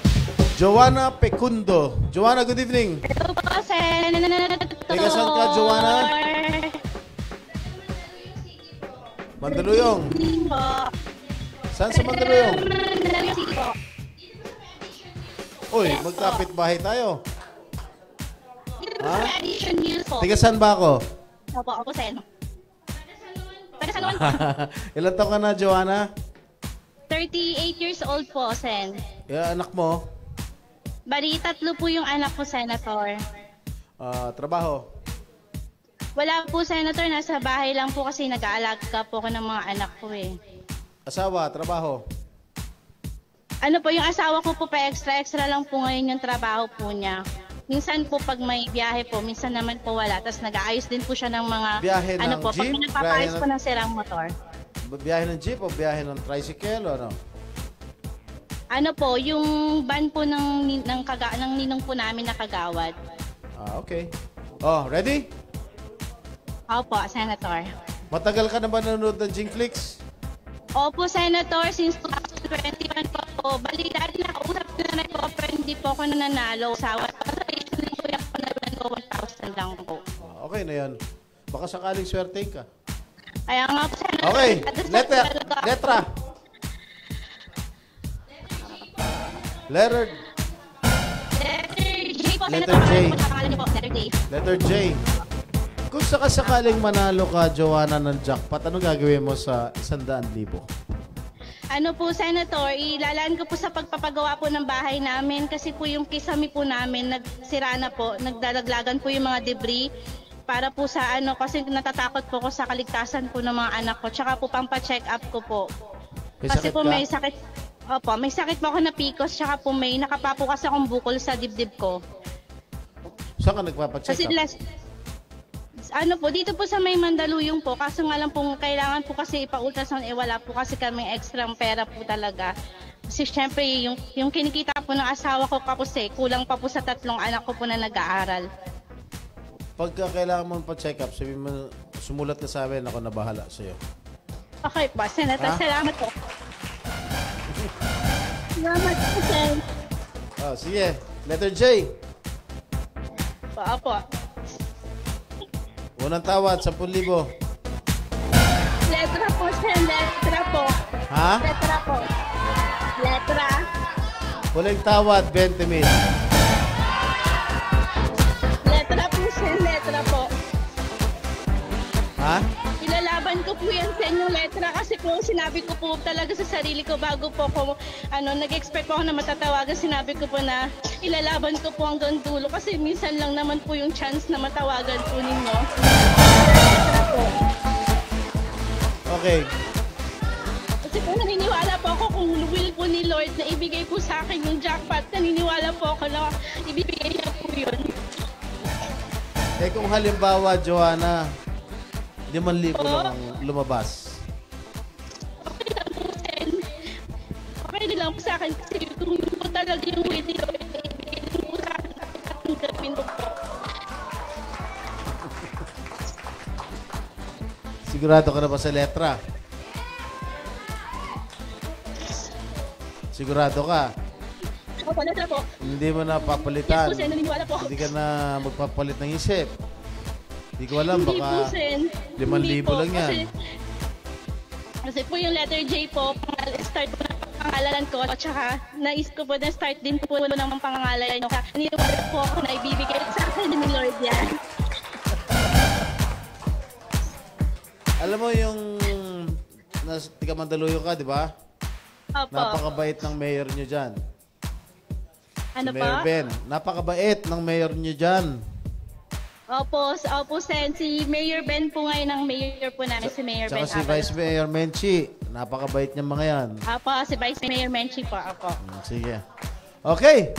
S10: Joanna Pecundo. Joanna, good evening.
S15: Hello po, Sen.
S10: Teka, saan ka, Joanna? Mandaluyong. Saan sa Mandaluyong? Uy, magkapit bahay tayo. Ha? Tiga saan ba ako?
S15: Opo, ako Sen. Taga saan naman po?
S10: Ilan taon ka na, Joanna?
S15: 38 years old po, Sen.
S10: Anak mo?
S15: Bali, 3 po yung anak ko, Senator.
S10: Trabaho?
S15: Wala po, Senator. Nasa bahay lang po kasi nag-aalaga po ako ng mga anak ko eh.
S10: Asawa, trabaho?
S15: Ano po, yung asawa ko po pa extra lang po ngayon yung trabaho po niya. Minsan po pag may biyahe po, minsan naman po wala. Tapos nag-aayos din po siya ng mga...
S10: Biyahe ng
S15: po,
S10: jeep?
S15: Pag nagpapaayos po ng sirang motor.
S10: Biyahe ng jeep o biyahe ng tricycle o ano?
S15: Ano po, yung van po ng ninong po namin na kagawad.
S10: Okay. Oh, ready?
S15: Opo, Senator.
S10: Matagal ka na ba nanonood ng Jinflix?
S15: Opo, Senator, since 2021 po. Bali, dati nakausap na po, pero hindi po ako nanalo. Sawa. Ko 1,000 lang po.
S10: Okay na yan. Baka sakaling swerte ka.
S15: Kaya nga po, Senator.
S10: Okay. Letra. Letter
S15: J po,
S10: Letter
S15: Senator.
S10: J. Letter J. Kung sakaling manalo ka, Joanna, ng jackpot, ano gagawin mo sa 100,000?
S15: Ano po, Senator, ilalaan ko po sa pagpapagawa po ng bahay namin kasi po yung kisame po namin nagsira na po, nagdalaglagan po yung mga debris para po sa kasi natatakot po ko sa kaligtasan po ng mga anak ko tsaka po pampa-check up ko po. Kasi po may sakit, may sakit po ako na PCOS tsaka po may nakapapo kasi akong bukol sa dibdib ko.
S10: Saan ka nagpapacheck up?
S15: Dito po sa may Mandaluyong po, kaso nga lang po kailangan po kasi ipa-ultrasound, wala po kasi kami extra pera po talaga. Kasi syempre yung kinikita po ng asawa ko kapos kulang pa po sa 3 anak ko po na nag-aaral.
S10: Pagka kailangan mo pa-check up, sabihin mo sumulat ka sa amin, ako na bahala sa'yo.
S15: Okay po, Senator.
S10: Ha?
S15: Salamat po. Salamat po, Sen.
S10: Oh, sige. Letter J.
S15: Po.
S10: Unang tawad, 10,000.
S15: Letra po, Sen. Letra po.
S10: Ha?
S15: Letra po. Letra.
S10: Huling tawad, 20,000.
S15: Letra po, Sen. Letra po.
S10: Ha?
S15: Ilalaban ko po yan sa inyong letra kasi po sinabi ko po talaga sa sarili ko bago po ako nag-expect po ako na matatawagan, sinabi ko po na ilalaban ko po hanggang dulo kasi minsan lang naman po yung chance na matawagan po ninyo. Letra po.
S10: Okay.
S15: Kasi po naniniwala po ako kung will po ni Lord na ibigay po sa akin yung jackpot, naniniwala po ako na ibibigay niya po yun.
S10: Eh kung halimbawa, Joanna, 5,000 lang lumabas.
S15: Okay lang po, Sen. Okay lang po sa akin kasi kung yun po talaga yung will ni Lord na ibigay niya po sa akin ang gawin ko po.
S10: Sigurado ka na ba sa letra? Sigurado ka?
S15: Opo, letra po.
S10: Hindi mo na papalitan.
S15: Yes po, Sen. Naniniwala po.
S10: Hindi ka na magpapalit ng isip. Hindi ko alam,
S15: Hindi
S10: baka
S15: po, Sen.
S10: 5,000 lang yan.
S15: Kasi po yung letter J po, start po ng pangalalan ko at saka nais ko po na start din po ng pangangalalan nyo. Naniniwala po ako na ibibigay sa akin ni Lord yan.
S10: Alam mo yung tiga Mandaluyong ka, di ba?
S15: Opo.
S10: Napakabait ng mayor nyo dyan.
S15: Ano
S10: si Mayor
S15: pa?
S10: Ben. Napakabait ng mayor nyo dyan.
S15: Opo, Sen. Si Mayor Ben po ngayon ang mayor po namin, si Mayor Ben.
S10: Tsaka si Vice Mayor Menchi. Napakabait niya mga yan.
S15: Opo, si Vice Mayor Menchi po. Opo.
S10: Sige. Okay.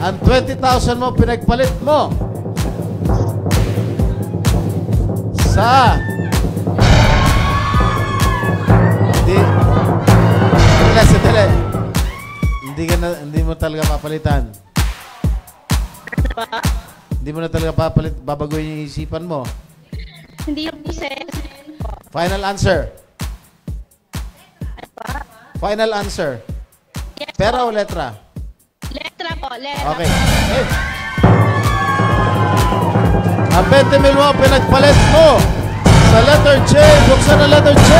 S10: Ang 20,000 mo, pinagpalit mo sa hindi mo talaga papalitan. Hindi mo na talaga babaguhin yung isipan mo.
S15: Hindi po, Sen.
S10: Final answer. Final answer.
S15: Yes,
S10: Pera o letra?
S15: Letra po, letra.
S10: Okay. Hey. Ang 20,000 mo, pinagpalit mo sa letter J. Buksan ang letter J.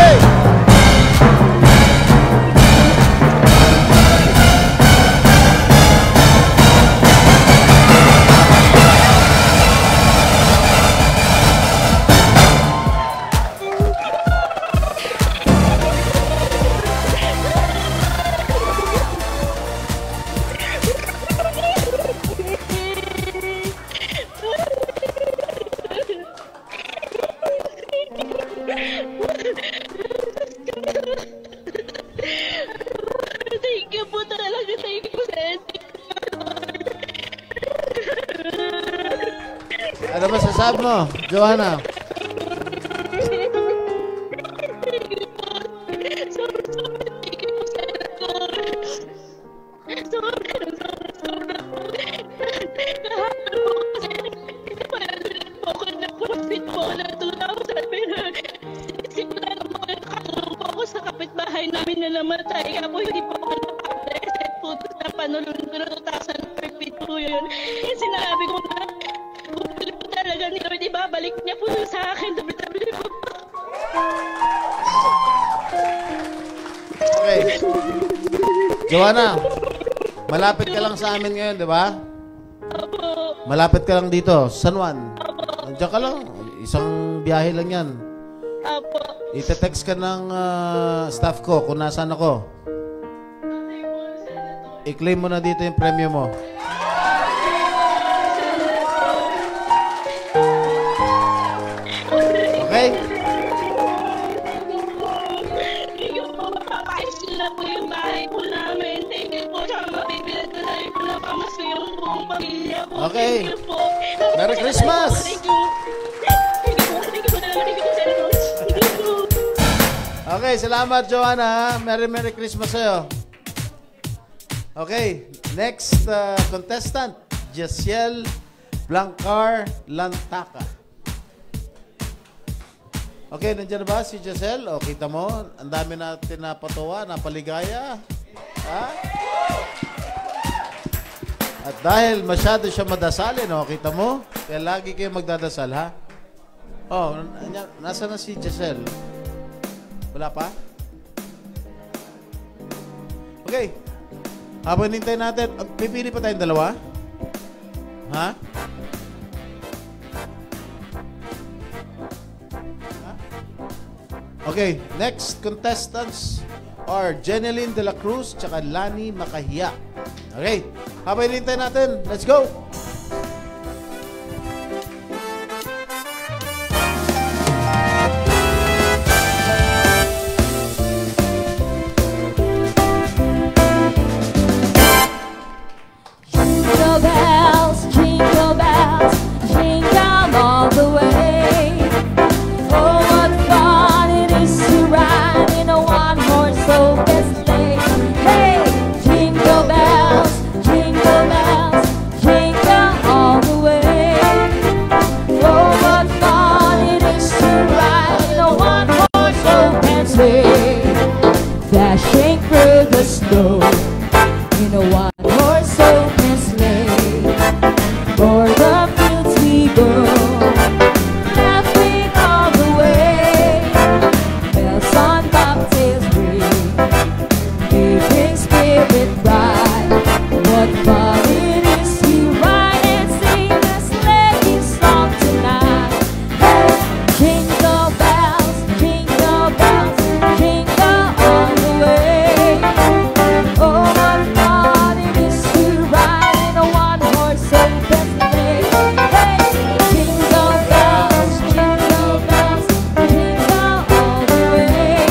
S15: Thank you po talaga. Thank you, Sen.
S10: Ano masasabi mo, Joanna?
S15: Namin na namatay, kaya po hindi po ako nakapag-reset po sa panulong ko na 2,000 per feet po yun. Yung sinabi ko na, kung po talaga ni Lord, ibabalik niya po sa akin, tabi-tabi po.
S10: Okay. Joanna, malapit ka lang sa amin ngayon, di ba?
S15: Opo.
S10: Malapit ka lang dito, San Juan. Nandiyan ka lang, isang biyahe lang yan.
S15: Opo.
S10: Ite-text ka ng staff ko kung nasaan ako. I-claim mo na dito yung premyo mo. Okay?
S15: Thank you po, mapapayos na po yung bahay po namin. Thank you po, tsaka mabibilag ko na rin po na pamasko yung buong pamilya po.
S10: Okay.
S15: Thank you po.
S10: Merry Christmas!
S15: Thank you. Thank you po, Senator. Thank you.
S10: Okay, salamat Joanna. Merry Christmas sa'yo. Okay, Next contestant, Jasiel Blancar Lantaka. Okay, nandiyan na ba si Jasiel? O, kita mo, ang dami natin napatawa, napaligaya. Ha? At dahil masyado siya madasalin, o, kita mo, kaya lagi kayo magdadasal, ha? Oh, nasa na si Jasiel? Wala pa? Okay. Habang nintay natin, pipili pa tayong dalawa? Ha? Okay, next contestants are Jeneline De La Cruz tsaka Lani Makahiya. Okay, habang nintay natin, let's go!
S8: Jingle bells, jingle all the way. Oh, what fun it is to ride in a one-horse open sleigh. Hey, jingle bells, jingle all the way. Oh, what fun it is to ride in a one-horse open sleigh. Dashing through the snow in a one-horse open sleigh. For the fields we go, laughing all the way. Bells on bobtails ring, keeping spirit bright. What fun it is to ride and sing a sleighing song tonight. Hey, jingle bells, jingle all the way. Oh, what fun it is to ride in a one-horse open sleigh. Hey, jingle bells, jingle all the way.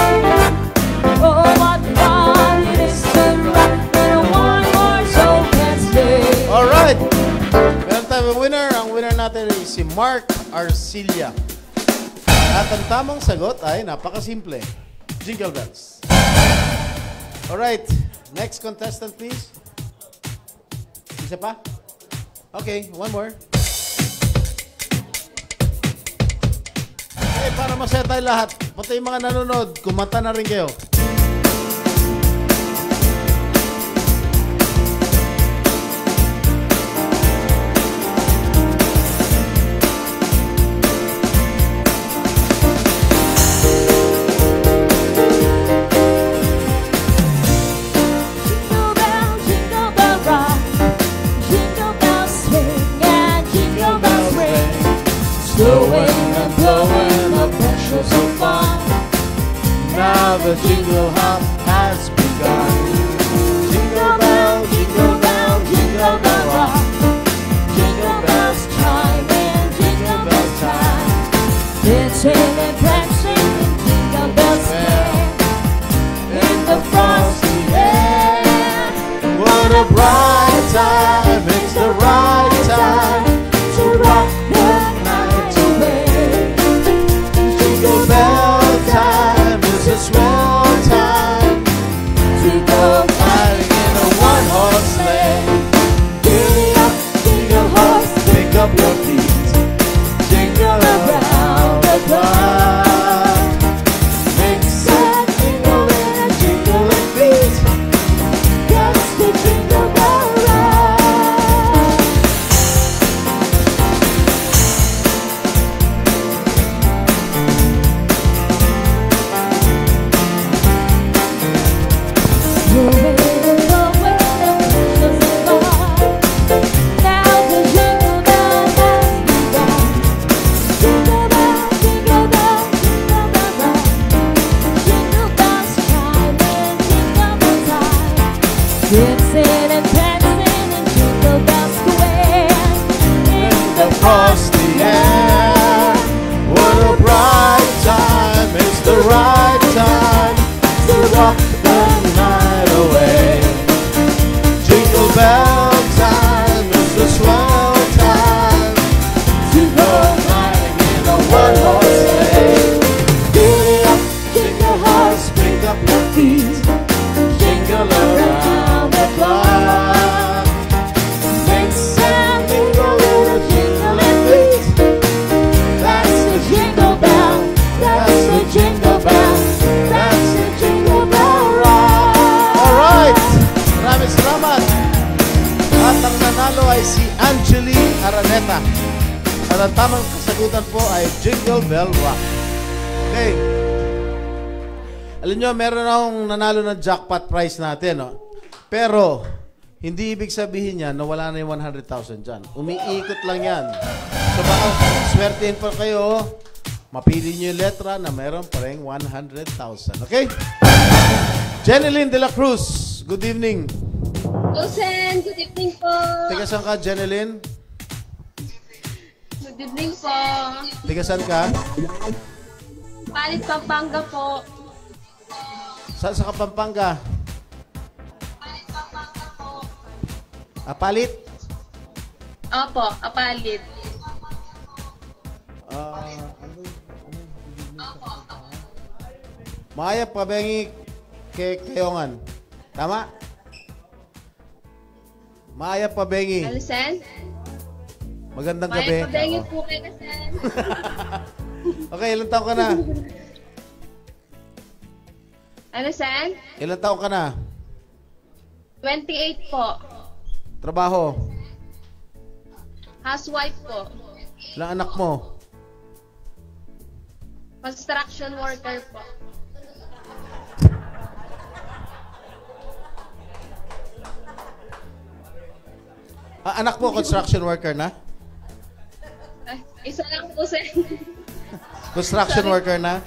S8: Oh, what fun it is to ride in a one-horse open sleigh.
S10: Alright! Meron tayong winner. Ang winner natin ay si Mark Arcilia. At ang tamang sagot ay napakasimple. Jingle bells. Alright. Next contestant, please. Isa pa? Okay, one more. Okay, para masaya tayo lahat, pati yung mga nanonood, kumanta na rin kayo.
S8: Jingle bell, jingle bell rock, jingle bells swing and jingle bells ring, snowing and blowing up bushels of fun.
S10: Now the jingle hop has begun.
S8: Jingle bell, jingle bell, jingle bell rock, jingle bells chime in jingle bell time, dancing and prancing in jingle bells swing in the frosty air.
S10: What a bright time, it's the right time
S8: to rock the night away.
S10: Jingle bell time is a swell time
S8: To go
S10: riding in a one-horse sleigh.
S8: giddy up, jingle horse,
S10: Pick up your feet, jingle around the clock. Mix and jingle in a jingling beat.
S8: that's the jingle bell ride. Moving and going and pushing by. Now the jingle bell has begun. Jingle bell, jingle bell, jingle bell rock. Jingle bells chime in jingle bell time, dancing and prancing in Jingle Bell Square. In
S10: The frosty air. What a bright time, it's the right time to rock the night away. Jingle bell time is the swell time to go riding in a one-horse sleigh. Giddy up, jingle horse, pick up your feet, jingle around the clock. Angeli Araneta. At ang tamang kasagutan po ay Jingle Bell Rock. Okay. Alam nyo, meron akong nanalo ng jackpot prize natin. No? Pero, hindi ibig sabihin yan na wala na yung 100,000 dyan. Umiikot lang yan. So baka swertein pa kayo, mapili nyo yung letra na meron pa rin 100,000. Okay? Jeneline de la Cruz, good evening.
S16: Sen, good evening po.
S10: Tiga saan ka, Jeneline?
S16: Good evening po.
S10: Tiga saan ka?
S16: Palit Pampanga po.
S10: Saan sa Kapampanga? Apalit?
S16: Opo, Apalit.
S10: Maya Pabengi Kayongan. Tama? Maya Pabengi.
S16: Alisen?
S10: Magandang gabi.
S16: Maya Pabengi po kayo, Sen.
S10: Okay, ilang taon ka na?
S16: Ano, Sen?
S10: Ilang taon ka na?
S16: 28 po.
S10: Trabaho?
S16: Housewife po.
S10: Ilang anak mo?
S16: Construction worker po.
S10: Anak mo, construction worker na?
S16: Ay, isa lang po, Sen.
S10: Construction worker na?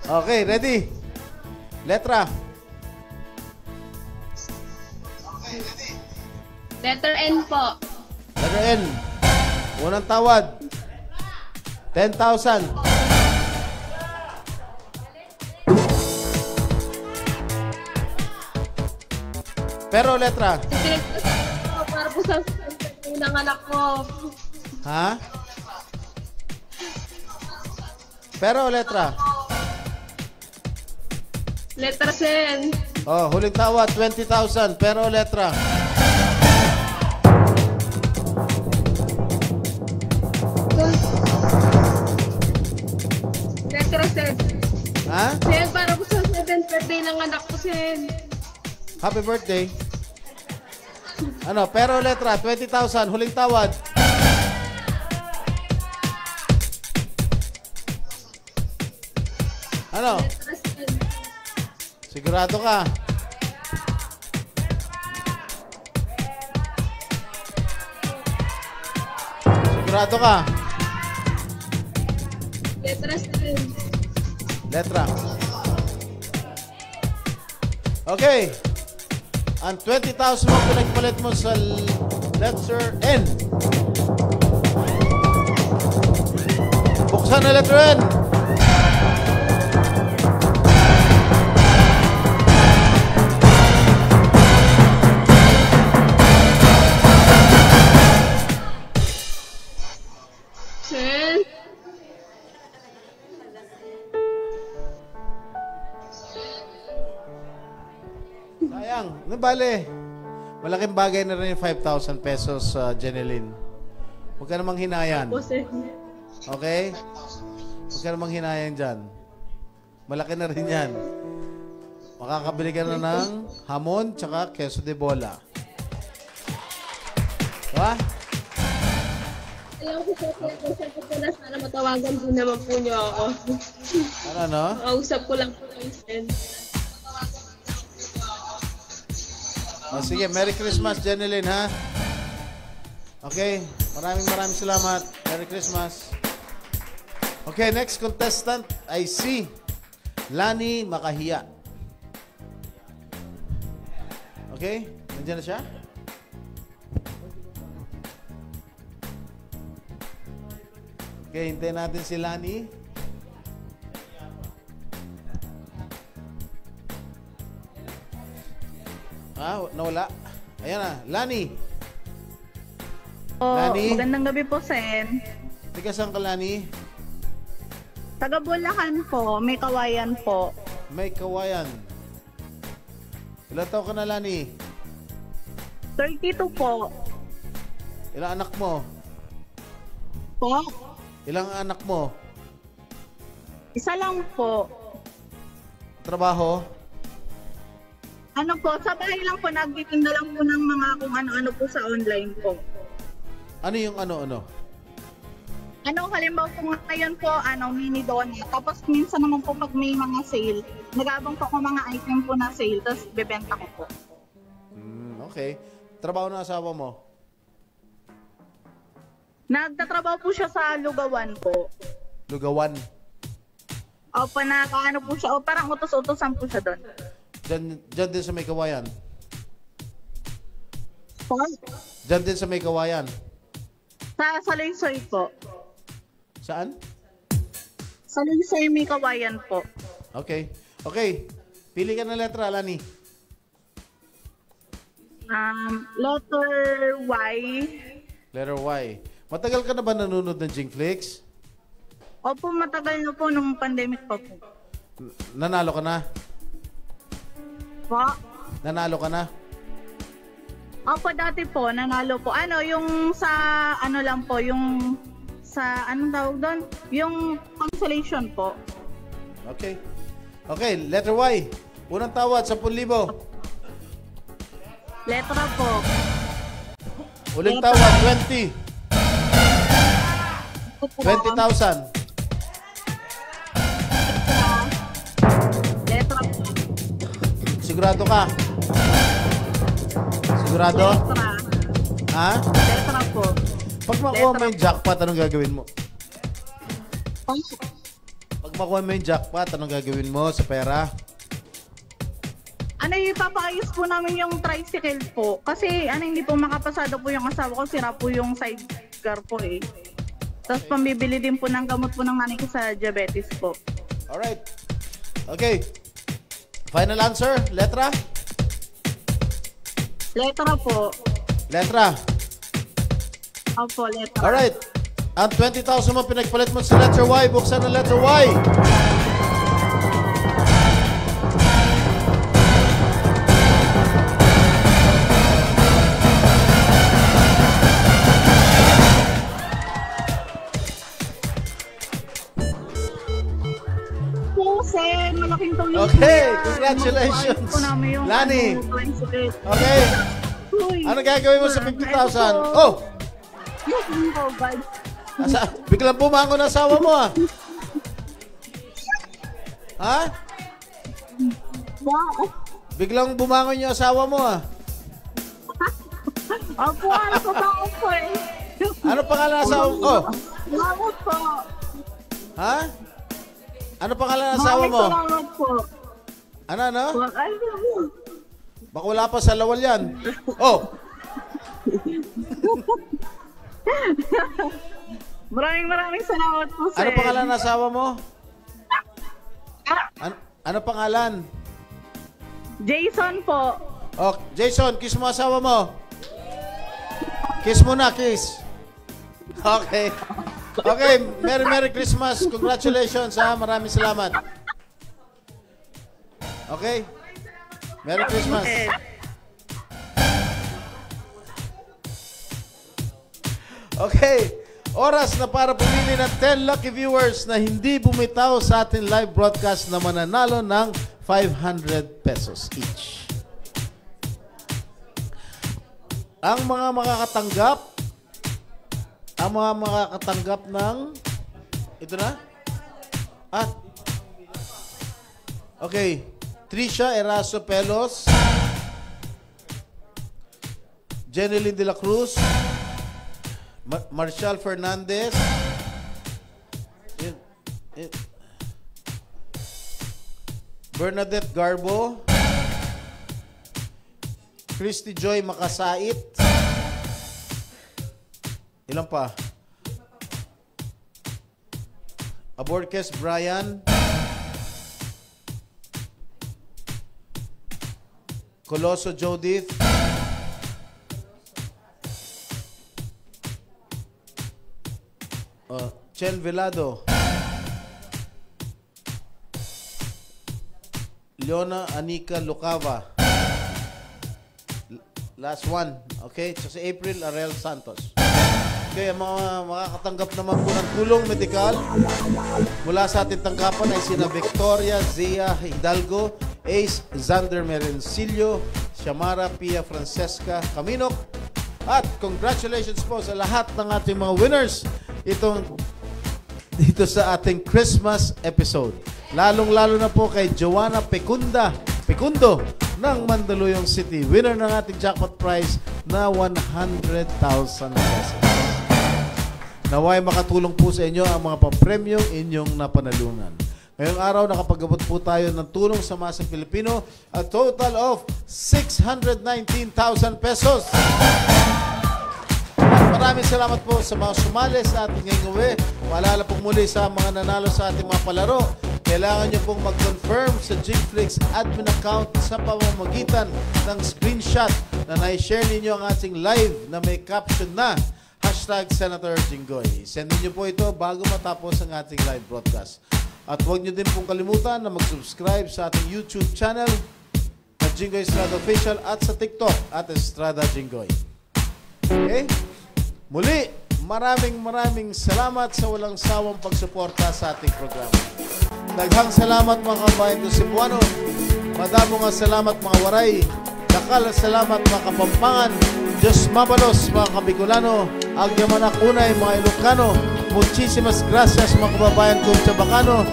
S10: Okay, ready? Letra.
S16: Letter N po.
S10: Letter N. Unang tawad. 10,000. Pero letra.
S16: Para po sa unang anak ko.
S10: Ha? Pero letra.
S16: Letter Sen.
S10: Oh, huling tawad, 20,000. Pero letra.
S16: Letter Sen.
S10: Ha?
S16: Sen, para po sa 7th birthday ng anak ko, Sen.
S10: Happy birthday. Ano, pero letra, 20,000. Huling tawad. Ano? Sigurado ka? Sigurado ka?
S16: Letter Sen.
S10: Letra. Okay. Ang 20,000 mo pinagpalit mo sa letter N. Buksan na letter N.
S16: Sen.
S10: Sayang. Ano bale? Malaking bagay na rin yung 5,000 pesos, Jeneline. Huwag ka namang hinayan. Okay? Huwag ka namang hinayan dyan. Malaki na rin yan. Makakabili ka na ng hamon tsaka queso de bola. Diba?
S16: Alam ko po na sana matawagan po naman po niyo ako.
S10: Ano?
S16: Kausap ko lang po kayo, Sen.
S10: Sige, Merry Christmas, Jeneline, ha? Okay, maraming salamat. Merry Christmas. Okay, next contestant ay si Lani Makahiya. Okay, nandiyan na siya? Okay, hintayin natin si Lani. Nawala. Ayan na. Lani. Lani.
S17: Magandang gabi po, Sen.
S10: Tiga saan ka, Lani?
S17: Taga Bulacan po. May Kawayan po.
S10: May Kawayan. Ilan taon ka na, Lani?
S17: 32 po.
S10: Ilang anak mo?
S17: Po?
S10: Ilang anak mo?
S17: Isa lang po.
S10: Trabaho?
S17: Ano po, sa bahay lang po, nagtitinda lang po ng mga kung ano-ano po sa online po.
S10: Ano yung ano-ano?
S17: Ano, halimbawa po ngayon po, mini donut. Tapos minsan naman po pag may mga sale, nag-aabang po ako mga item po na sale, tapos bebenta ko po.
S10: Okay. Trabaho ng asawa mo?
S17: Nagtatrabaho po siya sa Lugawan po.
S10: Lugawan?
S17: Opo, nakaano po siya. O parang utos-utosan po siya doon.
S10: Diyan din sa may kawayan?
S17: Po?
S10: Diyan din sa may kawayan?
S17: Sa Loysoy po.
S10: Saan?
S17: Sa Loysoy may kawayan po.
S10: Okay. Okay. Pili ka ng letra, Lani.
S17: Letter Y.
S10: Letter Y. Matagal ka na ba nanonood ng Jingflix?
S17: Opo, matagal na po nung pandemic pa po.
S10: Nanalo ka na?
S17: Po?
S10: Nanalo ka na?
S17: Opo, dati po, nanalo po. Yung sa, lang po, yung sa, anong tawag doon? Yung consolation po.
S10: Okay. Okay, letter Y. Unang tawad, 10,000.
S17: Letra po.
S10: Uling tawad, 20. 20,000.
S17: Letra po.
S10: Sigurado ka? Sigurado?
S17: Letra.
S10: Ha?
S17: Letra po.
S10: Pag makuha mo yung jackpot, anong gagawin mo? Pag makuha mo yung jackpot, anong gagawin mo sa pera?
S17: Ipapayos po namin yung tricycle po. Kasi hindi po makapasado po yung asawa ko. Sira po yung sidecar po eh. Tapos pambibili din po ng gamot po ng nanay ko sa diabetes po.
S10: Alright. Okay. Final answer, letra?
S17: Letra po.
S10: Letra?
S17: Opo, letra.
S10: Alright. Ang 20,000 mo pinagpalit mo sa letter Y. Buksan ang letter Y.
S17: Malaking tulong.
S10: Okay, congratulations. Lani. Okay. Ano gagawin mo sa 50,000? Oh! Biglang bumangon ang asawa mo ah. Ha? Biglang bumangon yung asawa mo ah.
S17: Opo, nakabangon po eh.
S10: Ano pangalan ng asawa mo? Oh.
S17: Salamat po.
S10: Ha? Ano pangalan ng asawa mo?
S17: Salamat po.
S10: Ano? Baka wala pa sa lawal yan. Oh!
S17: Maraming salamat po, sir.
S10: Ano pangalan ng asawa mo? Ano pangalan?
S17: Jason po.
S10: Oh, Jason, kiss mo asawa mo. Kiss mo na, kiss. Okay. Okay, Merry Christmas. Congratulations ha. Maraming salamat. Okay? Merry Christmas. Okay. Oras na para pumili ng 10 lucky viewers na hindi bumitaw sa ating live broadcast na mananalo ng 500 pesos each. Ang mga makakatanggap ng ito na? Okay. Trisha Eraso Pelos, Jeneline de la Cruz, Marshall Fernandez, Bernadette Garbo, Christy Joy Makasait. Ilan pa? Aborkes Brian, Coloso Jodith, Chen Velado, Leona Anika Lucava. Last one. Okay? So si April Arel Santos. Okay, ang mga makakatanggap naman po ng tulong medikal mula sa ating tanggapan ay sina Victoria Zia Hidalgo, Ace Zander Merencillo, Shamara Pia Francesca Caminok. At congratulations po sa lahat ng ating mga winners dito sa ating Christmas episode. Lalong-lalo na po kay Joanna Pecundo ng Mandaluyong City, winner ng ating jackpot prize na 100,000 pesos. Naway makatulong po sa inyo ang mga papremyong inyong napanalungan. Ngayong araw, nakapag-abot po tayo ng tulong sa masang Pilipino, a total of 619,000 pesos. At maraming salamat po sa mga sumali sa ating ngayong gawi. Paalala po muli sa mga nanalo sa ating mga palaro. Kailangan nyo pong mag-confirm sa Jingflix admin account sa pamamagitan ng screenshot na na-share ninyo ang ating live na may caption na #Senator Jinggoy. Send niyo po ito bago matapos ang ating live broadcast. At huwag niyo din pong kalimutan na mag-subscribe sa ating YouTube channel na Jinggoy Estrada Official at sa TikTok at Estrada Jinggoy. Okay? Muli, maraming salamat sa walang sawang pagsuporta sa ating programa. Daghang salamat mga kabayan ko Cebuano. Madamo nga salamat mga waray. Dakal salamat mga Kapampangan. Diyos mabalos mga Kabicolano. Agyamanak unay mga Ilocano. Muchísimas gracias mga kababayan kong Chabacano.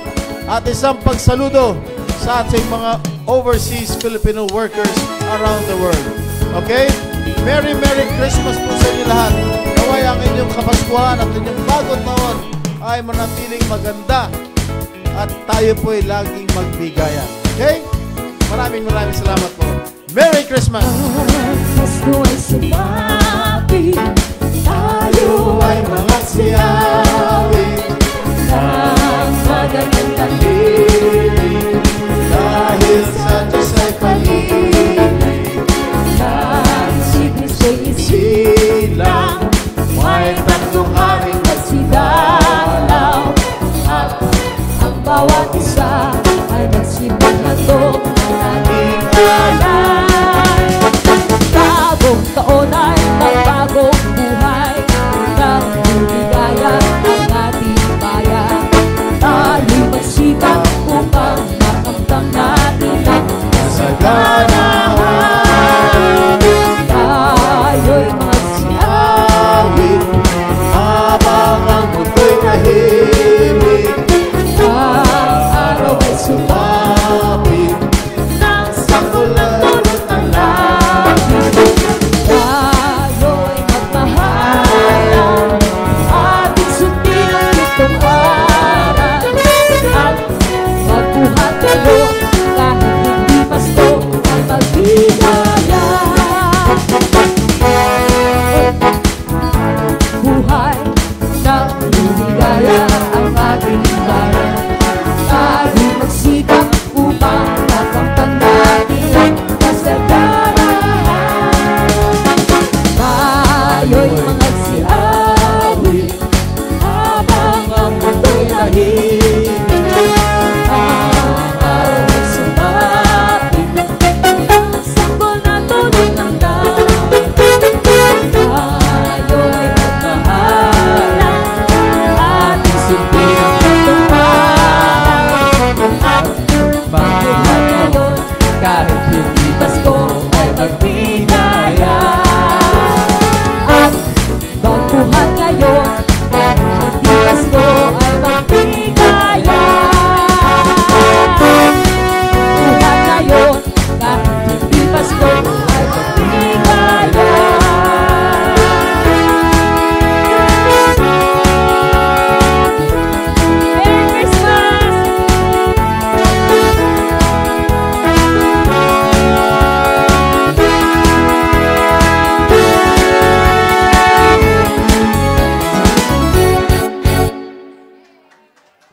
S10: At isang pagsaludo sa ating mga overseas Filipino workers around the world. Okay? Merry Christmas po sa inyo lahat. Naway ang inyong kapaskuhan at inyong bagong taon ay manatiling maganda at tayo po ay laging magbigayan. Okay? Maraming salamat po. Merry Christmas!
S8: Pasko ay sumabi, tayo ay mga siyawi ng magandang tahimik, dahil sa Diyos ay paligid, dahil si Kristo'y isilang, may tatlong aming nagsidalaw, at ang bawat isa ay nagsibang hatog ng ating alay. Bagong taon ay magbagong buhay, nang lumigaya ang ating bayan. Tayo'y magsikap upang makamtang natin ang kasaganahan. Tayo'y magsiawit habang ang mundo'y tahimik. Ang araw ay sumapit nang sakol ng tulot ng langit. Tayo'y magmahalan, ating sundin ang itong aral, at magbuhat kayo kahit hindi Pasko ay magbigaya. Buhay ng lumigaya ang ating bayan. Tayo'y magsikap upang makamtan natin ang kasaganahan. Tayo'y mga siawit habang ang mundo'y tahimik. Ang araw ay sumapit, ang sanggol na tulog ng langit. Tayo'y magmahalan, ating sundin ang itong aral, at magbuhat ngayon kahit hindi Pasko ay magbigaya. At magbuhat ngayon kahit hindi Pasko ay magbigaya. Buhat ngayon kahit hindi Pasko ay magbigaya. Merry Christmas!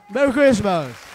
S10: Merry Christmas!